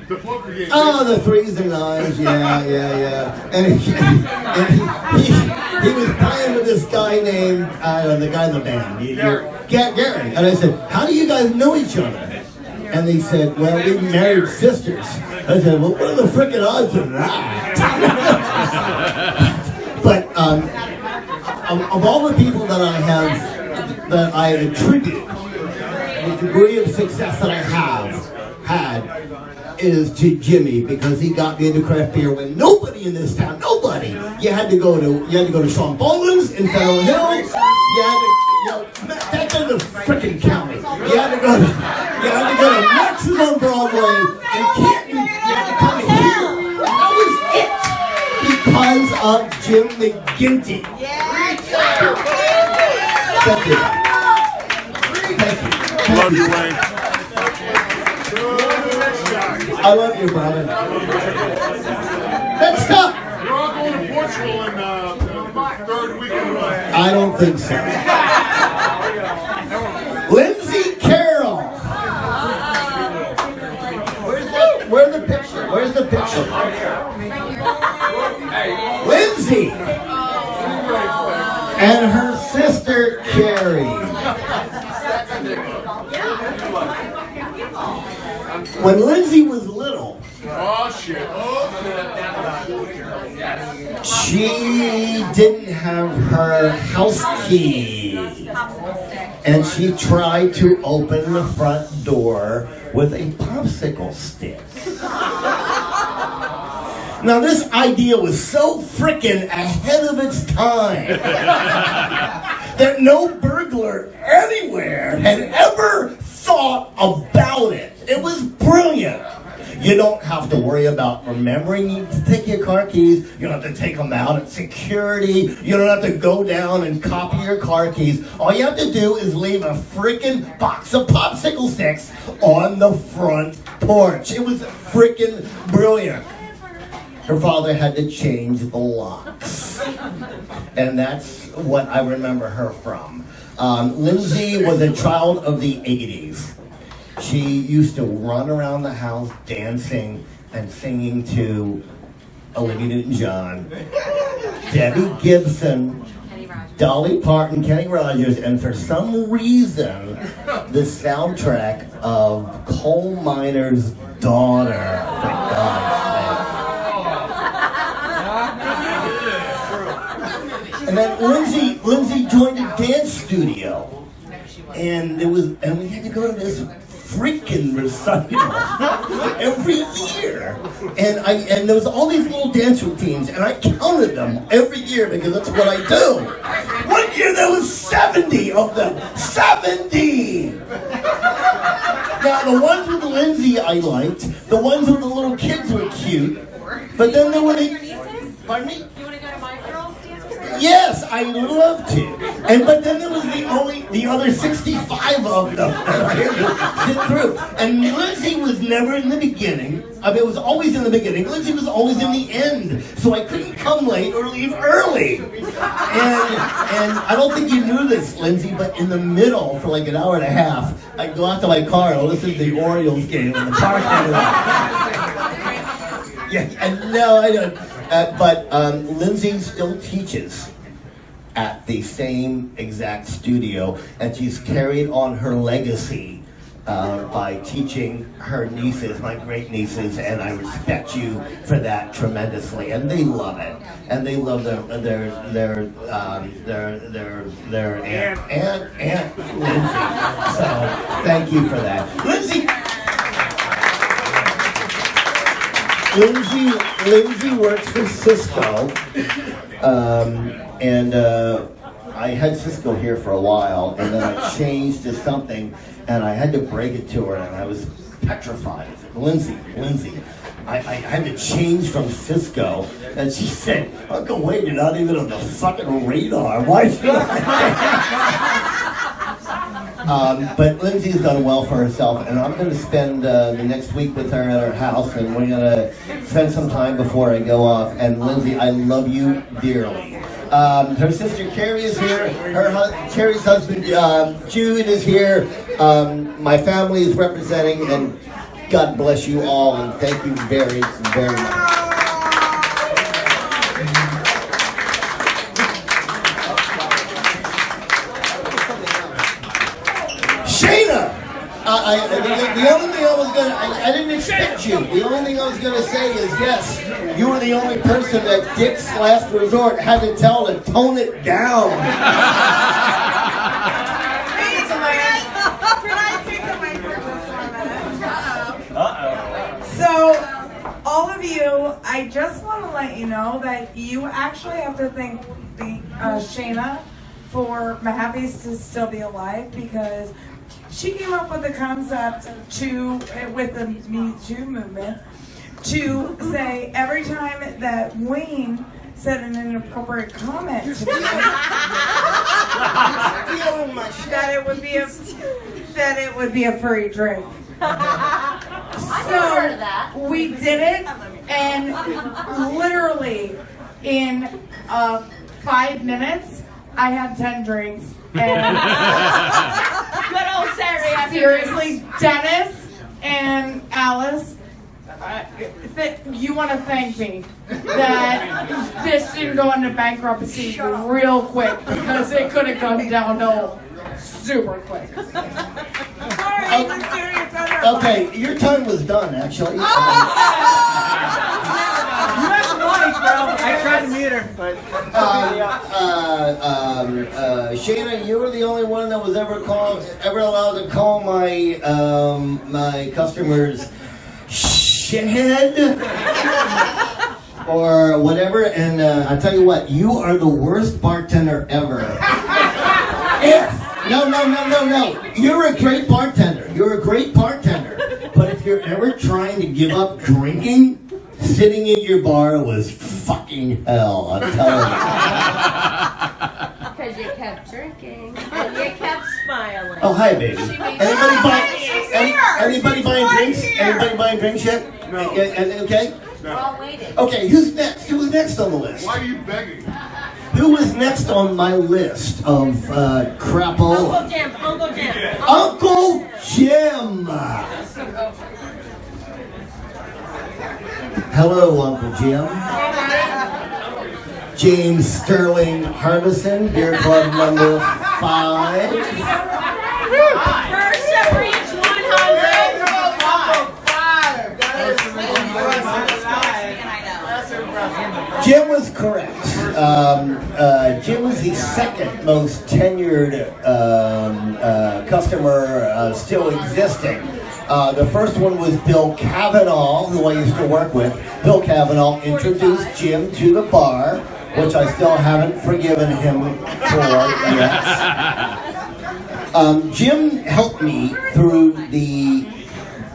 The poker game. Oh, the 3s and 9s, yeah. And he was playing with this guy named, the guy in the band, Gary. And I said, how do you guys know each other? And they said, well, we married sisters. I said, well, what are the frickin' odds of that? But of all the people that I attribute the degree of success that I have had, is to Jimmy, because he got me into craft beer when nobody in this town, nobody. You had to go to Sean Boland's in Federal Hill. You had to, that's in the frickin' county. You had to go to Max's on Broadway and Canton. You had to come here. That was it, because of Jim McGinty. Thank you. Love you, Wayne. I love you, brother. Next up. You're all going to Portugal in the third weekend. I don't think so. Lindsay Carroll. Where's the picture? Where's the picture? Lindsay. And her sister, Carrie. When Lindsay was little, she didn't have her house key, and she tried to open the front door with a popsicle stick. Now this idea was so frickin' ahead of its time that no burglar anywhere had ever thought about it. It was brilliant. You don't have to worry about remembering to take your car keys. You don't have to take them out at security. You don't have to go down and copy your car keys. All you have to do is leave a freaking box of popsicle sticks on the front porch. It was freaking brilliant. Her father had to change the locks. And that's what I remember her from. Lindsay was a child of the 80s. She used to run around the house dancing and singing to Olivia Newton-John, Debbie Gibson, Dolly Parton, Kenny Rogers, and for some reason, the soundtrack of Coal Miner's Daughter, for God's sake. And then Lindsay joined a dance studio. And we had to go to this freaking recital every year, and there was all these little dance routines, and I counted them every year because that's what I do. One year there was 70 of them. 70. Now the ones with Lindsay I liked. The ones with the little kids were cute, but then there were the. Pardon me? Yes, I would love to. But then there was the other 65 of them that I had to sit through. And Lindsay was never in the beginning. I mean, it was always in the beginning. Lindsay was always in the end. So I couldn't come late or leave early. And I don't think you knew this, Lindsay, but in the middle for like an hour and a half, I'd go out to my car and listen to the Orioles game in the park. Yeah, no, I don't. But Lindsay still teaches at the same exact studio, and she's carried on her legacy by teaching her nieces, my great nieces, and I respect you for that tremendously. And they love it, and they love their aunt Lindsay. So thank you for that, Lindsay works for Cisco, and I had Cisco here for a while, and then I changed to something, and I had to break it to her, and I was petrified. Lindsay, I had to change from Cisco, and she said, Uncle Wayne, you're not even on the fucking radar. Why should I? But Lindsay's done well for herself, and I'm going to spend the next week with her at her house, and we're going to spend some time before I go off. And Lindsay, I love you dearly. Her sister Carrie is here. Carrie's husband Jude is here. My family is representing, and God bless you all, and thank you very, very much. Shayna! The only thing I didn't expect you. The only thing I was going to say is, yes, you were the only person that Dick's Last Resort had to tell to tone it down. So, all of you, I just want to let you know that you actually have to thank Shayna for Mahaffey's to still be alive, because she came up with the concept with the Me Too movement, to say every time that Wayne said an inappropriate comment to me, that it would be a free drink. So we did it, and literally in 5 minutes, I had 10 drinks. And Good old Saturday afternoon. seriously, Dennis and Alice, you want to thank me that this didn't go into bankruptcy real quick, because it could have gone downhill super quick. Okay, your time was done, actually. You have the mic, bro. I tried to mute her, but. Shayna, you were the only one that was ever allowed to call my my customers shithead or whatever. And I tell you what, you are the worst bartender ever. No. You're a great bartender. But if you're ever trying to give up drinking, sitting in your bar was fucking hell, I'm telling you. Because you kept drinking and you kept smiling. Oh, hi, baby. Anybody buying drinks? Anybody buying drinks yet? No. Okay? We're all waiting. Okay, who's next? Who's next on the list? Why are you begging? Who was next on my list of crapola? Uncle Jim. Uncle Jim! Hello, Uncle Jim. James Sterling Harbison, Beer Club number 5. First to reach 100. Jim was correct. Jim was the second most tenured customer still existing. The first one was Bill Cavanaugh, who I used to work with. Bill Cavanaugh introduced Jim to the bar, which I still haven't forgiven him for yet. Jim helped me through the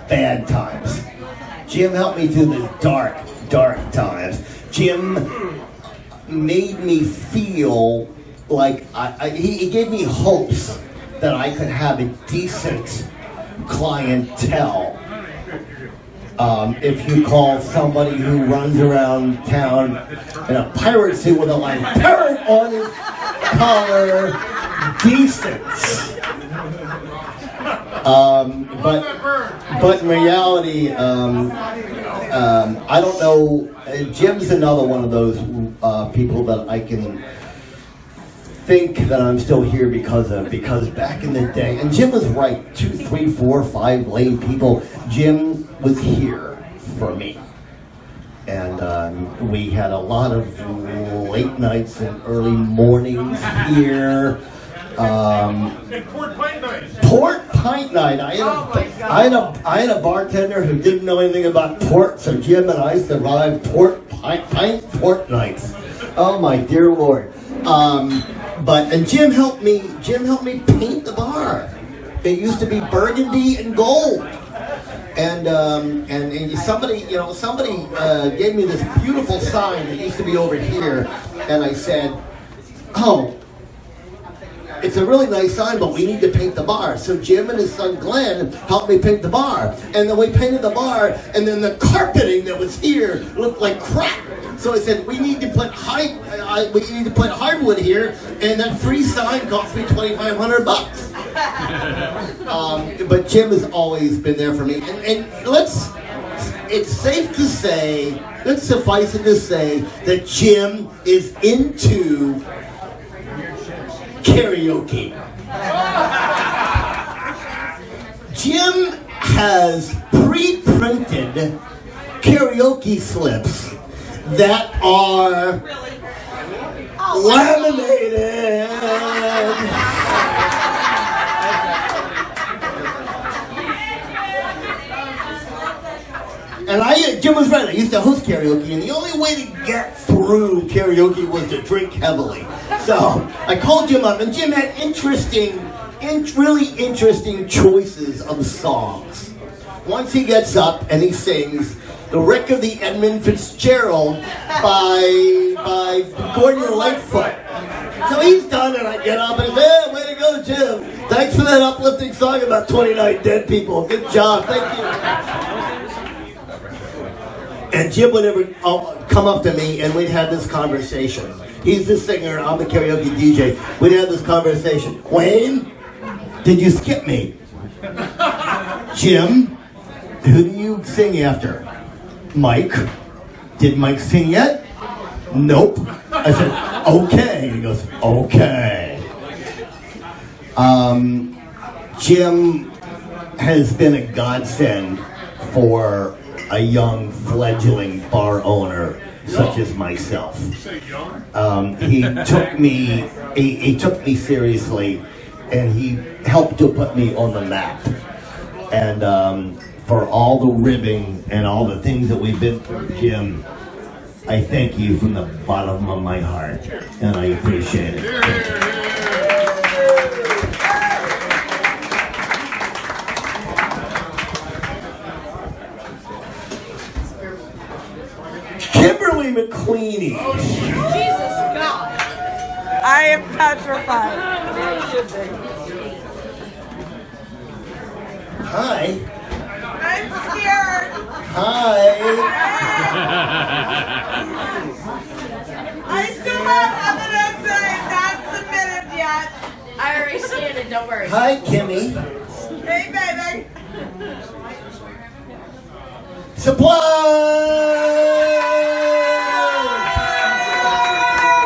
bad times. Jim helped me through the dark times. Jim made me feel like he gave me hopes that I could have a decent clientele. If you call somebody who runs around town in a pirate suit with a live parrot on his collar decent. But in reality, I don't know. Jim's another one of those people that I can think that I'm still here because back in the day, and Jim was right, 2, 3, 4, 5 lame people. Jim was here for me. And we had a lot of late nights and early mornings here. Port pint night. Port pint night. I had a bartender who didn't know anything about port, so Jim and I survived port nights. Oh my dear Lord. And Jim helped me paint the bar. It used to be burgundy and gold. And somebody gave me this beautiful sign that used to be over here, and I said, "Oh, it's a really nice sign, but we need to paint the bar." So Jim and his son Glenn helped me paint the bar, and then we painted the bar, and then the carpeting that was here looked like crap. So I said, we need to put hardwood here, and that free sign cost me $2,500. But Jim has always been there for me, and it's safe to say, let's suffice it to say that Jim is into karaoke. Jim has pre-printed karaoke slips that are laminated. And Jim was right, I used to host karaoke, and the only way to get through karaoke was to drink heavily. So I called Jim up, and Jim had really interesting choices of songs. Once he gets up and he sings The Wreck of the Edmund Fitzgerald by Gordon Lightfoot. So he's done, and I get up and I say, "Hey, way to go, Jim. Thanks for that uplifting song about 29 dead people. Good job, thank you." And Jim would come up to me, and we'd have this conversation. He's the singer, I'm the karaoke DJ. We'd have this conversation. "Wayne, did you skip me?" "Jim, who do you sing after?" "Mike. Did Mike sing yet?" "Nope." I said, "Okay." He goes, "Okay." Jim has been a godsend for a young fledgling bar owner such as myself. He took me seriously, and he helped to put me on the map. And for all the ribbing and all the things that we've been through, Jim, I thank you from the bottom of my heart, and I appreciate it. Kimberly McQueenie. Oh, Jesus God. I am petrified. Hi. I'm scared. Hi. I still have evidence that I'm not submitted yet. I already scanned it, don't worry. Hi, Kimmie. Hey, baby. Supply!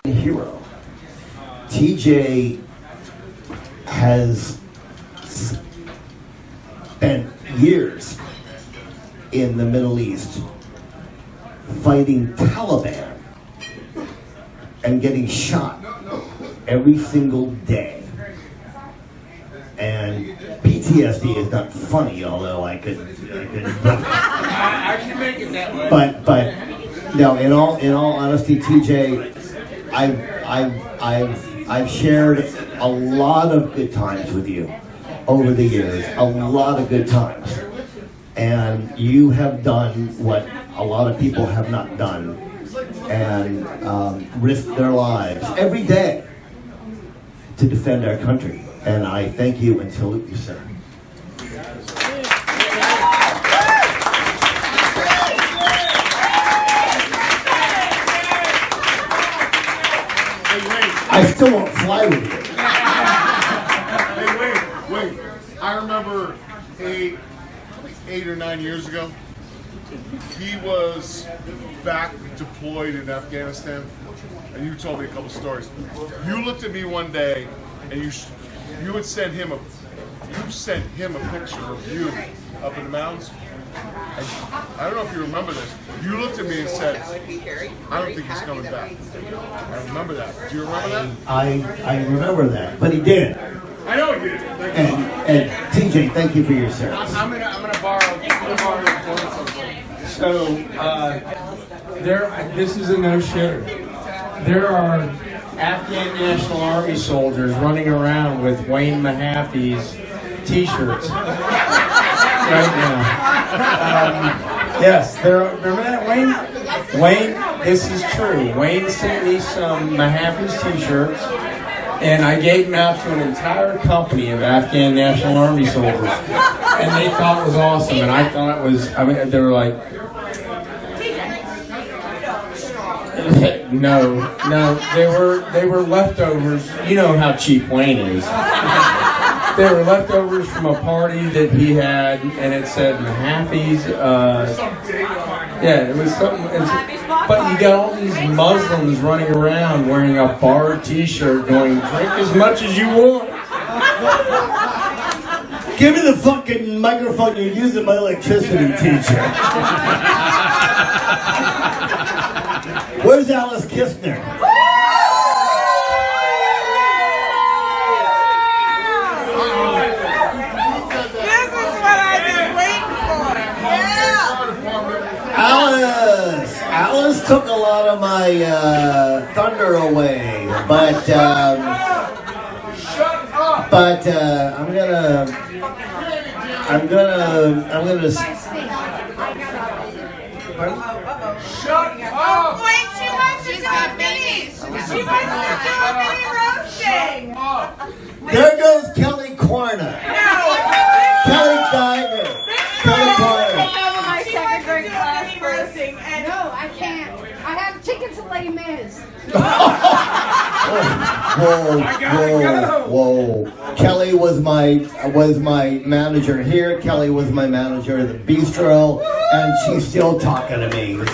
Hero. TJ has spent years in the Middle East fighting Taliban and getting shot every single day. And PTSD is not funny, although I could I can make it that way. But no, in all honesty, TJ, I've shared a lot of good times with you over the years, a lot of good times, and you have done what a lot of people have not done, and risked their lives every day to defend our country, and I thank you and salute you, sir. I still won't fly with you. Hey, wait. I remember 8 or 9 years ago, he was back deployed in Afghanistan, and you told me a couple stories. You looked at me one day, and you had sent him a picture of you up in the mountains. And I don't know if you remember this. You looked at me and said, "I don't think he's coming back." I remember that. Do you remember that? I remember that, but he did. I know he did. And TJ, thank you for your service. I'm gonna borrow your voice. So, this is a no shitter. There are Afghan National Army soldiers running around with Wayne Mahaffey's t-shirts right now. Yes, remember that, Wayne? Wayne, this is true. Wayne sent me some Mahaffey's t-shirts, and I gave them out to an entire company of Afghan National Army soldiers, and they thought it was awesome, and I thought it was, they were like, no, they were leftovers. You know how cheap Wayne is. They were leftovers from a party that he had, and it said Mahaffey's. Yeah, it was something. But you got all these Muslims running around wearing a bar T-shirt, going, "Drink as much as you want." Give me the fucking microphone you're using, my electricity teacher. Where's Alice Kistner? This is what I've been waiting for. Yeah. Alice took a lot of my thunder away, but I'm gonna. Shut up! Wait, she wants to do a mini. She wants to do a mini roasting. There goes Kelly Corner. Kelly Geiger. Kelly Corner. My second grade class roasting. No, I can't. I have tickets to Les Mis. Whoa. Kelly was my manager here. Kelly was my manager at the bistro, and she's still talking to me. So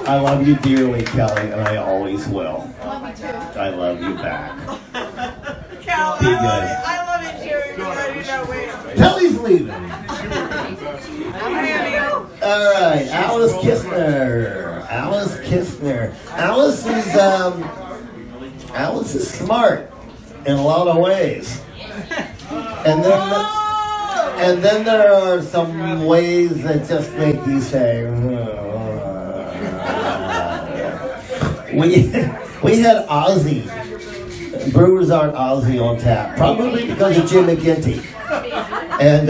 I love you dearly, Kelly, and I always will. Love you too. I love you back. Cal, Be good. I love it too. Kelly's leaving. All right, Alice Kistner. Alice is smart in a lot of ways, and then there are some ways that just make you say. We had Ozzy, Brewers Art Ozzy on tap, probably because of Jim McGinty. And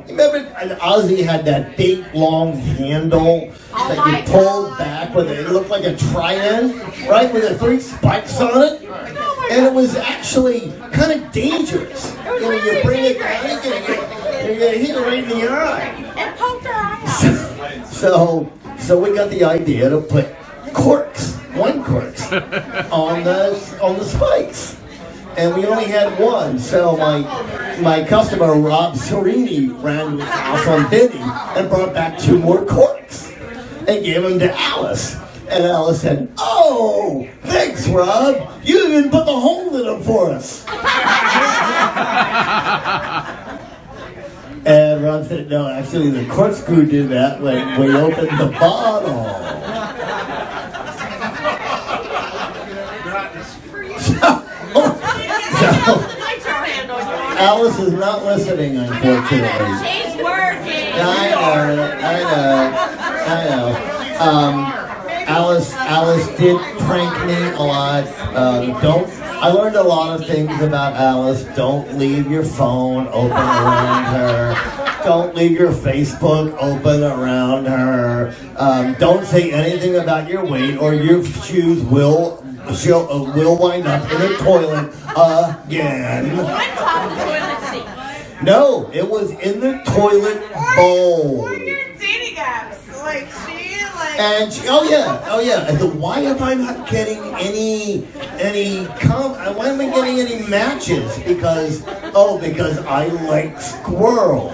remember, Ozzy had that big long handle that you pulled back with it looked like a trident, right, with the 3 spikes on it. And it was actually kind of dangerous. You know, you bring it down, you're gonna hit it right in the eye. And poked her eye out. So we got the idea to put wine corks, on the spikes. And we only had one, so my customer, Rob Serini, ran to his house on Benny and brought back 2 more corks and gave them to Alice. And Alice said, "Oh, thanks, Rob. You even put the hole in them for us." And Rob said, "No, actually the corkscrew did that when we opened the bottle." Alice is not listening, unfortunately. She's working. I know. Alice did prank me a lot. I learned a lot of things about Alice. Don't leave your phone open around her. Don't leave your Facebook open around her. Don't say anything about your weight, or your shoes will wind up in the toilet again. On top of the toilet seat. No, it was in the toilet bowl. Or your dating apps. Why Why am I not getting any matches? Because Oh, because I like squirrels.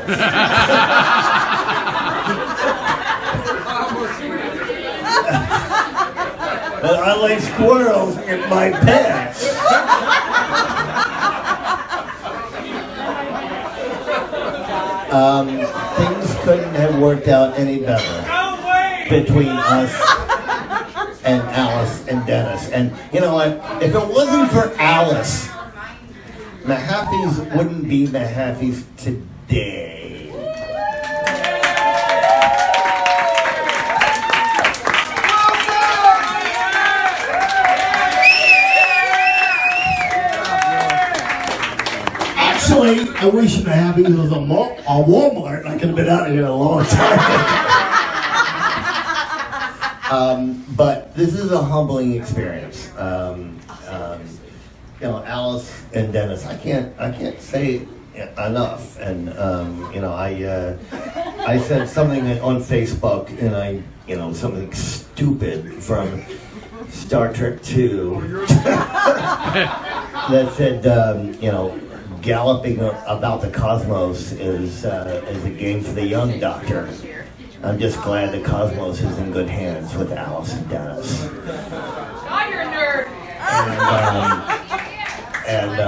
And I like squirrels in my pants. Things couldn't have worked out any better between us and Alice and Dennis. And you know what? If it wasn't for Alice, Mahaffey's wouldn't be Mahaffey's today. Actually, I wish Mahaffey was a Walmart. I could have been out of here a long time. But this is a humbling experience. You know, Alice and Dennis, I can't say enough. And you know, I said something on Facebook, and something stupid from Star Trek 2 that said, you know, galloping about the cosmos is a game for the young doctor. I'm just glad the cosmos is in good hands with Alice and Dennis. Oh, you're a nerd. And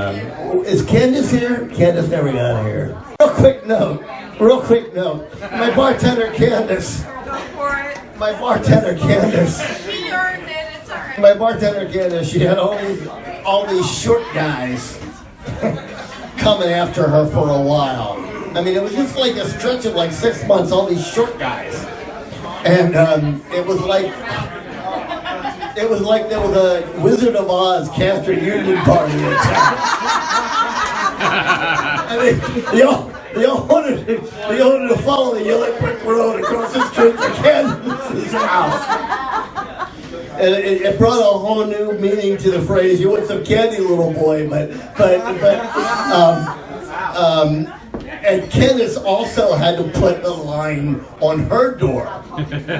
is Candace here? Candace never got here. Real quick note. My bartender Candace. Go for it. My bartender Candace. She earned it. It's all right. My bartender Candace. She had all these short guys coming after her for a while. I mean, it was just like a stretch of like 6 months, all these short guys. And it was like there was a Wizard of Oz Castor Union party in town. And they all wanted to follow the yellow brick road across the street to Candace's house. And it brought a whole new meaning to the phrase, "You want some candy, little boy?" And Candace also had to put a line on her door,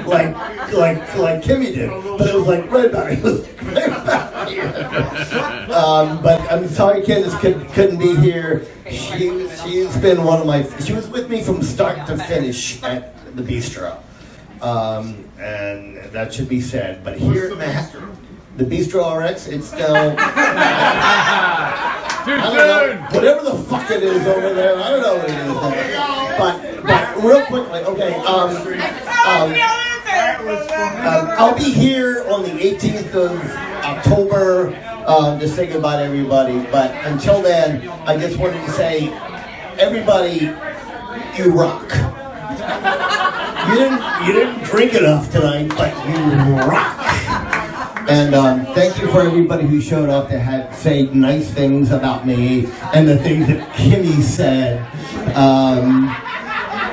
like Kimmie did. But it was like right about here. But I'm sorry Candace couldn't be here. She's been she was with me from start to finish at the bistro. And that should be said. But here at the Bistro RX, it's now I don't know, whatever the fuck it is over there. I don't know what it is there. But real quickly, okay. I'll be here on the 18th of October to say goodbye to everybody. But until then, I just wanted to say, everybody, you rock. You didn't drink enough tonight, but you rock. And thank you for everybody who showed up to say nice things about me and the things that Kimmie said.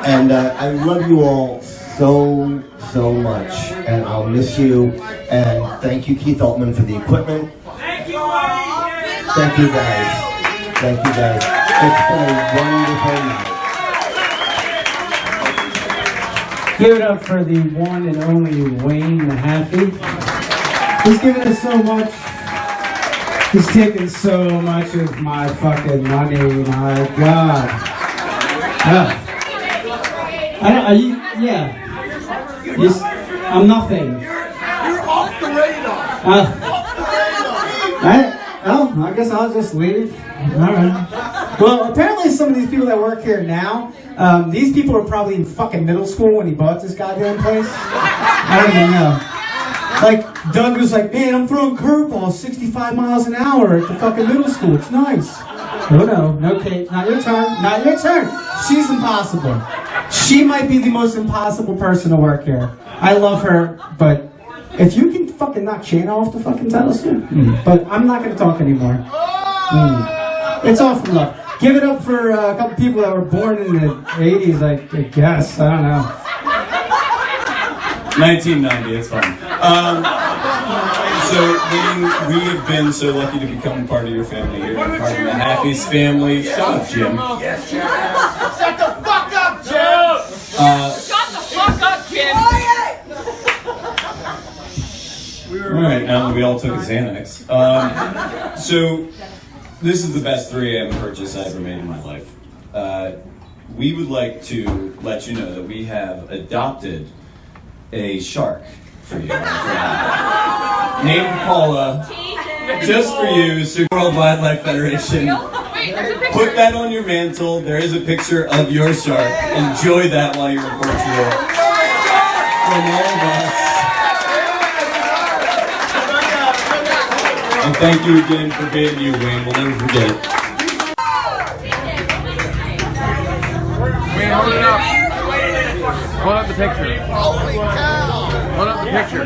And I love you all so much, and I'll miss you. And thank you, Keith Oltman, for the equipment. Thank you, Wayne. Thank you guys. Thank you guys. It's been a wonderful night. Give it up for the one and only Wayne Mahaffey. He's given us so much. He's taken so much of my fucking money. My God. I'm nothing. You're off the radar. I guess I'll just leave. All right. Well, apparently some of these people that work here now, these people are probably in fucking middle school when he bought this goddamn place. I don't even know. Like, Doug was like, man, I'm throwing curveballs 65 miles an hour at the fucking middle school. It's nice. No, Kate, not your turn. Not your turn. She's impossible. She might be the most impossible person to work here. I love her, but if you can fucking knock Shayna off the fucking title soon. But I'm not going to talk anymore. It's all from love. Give it up for a couple people that were born in the 80s, I guess. I don't know. 1990, it's fine. So we have been so lucky to become part of your family here, part of the Mahaffey's family. Shut up, Jim. Yes, shut the fuck up, Jim! Shut the fuck up, Jim! All right, now that we all took a Xanax. So This is the best 3 a.m. purchase I ever made in my life. We would like to let you know that we have adopted a shark for you. Named Paula, just for you, Super World Wildlife Federation. Put that on your mantle. There is a picture of your shark. Enjoy that while you're in Portugal. From all of us. And thank you again for being you, Wayne. We'll never forget it. Wayne, hold it up. Hold up the picture. Holy cow! Hold up the picture.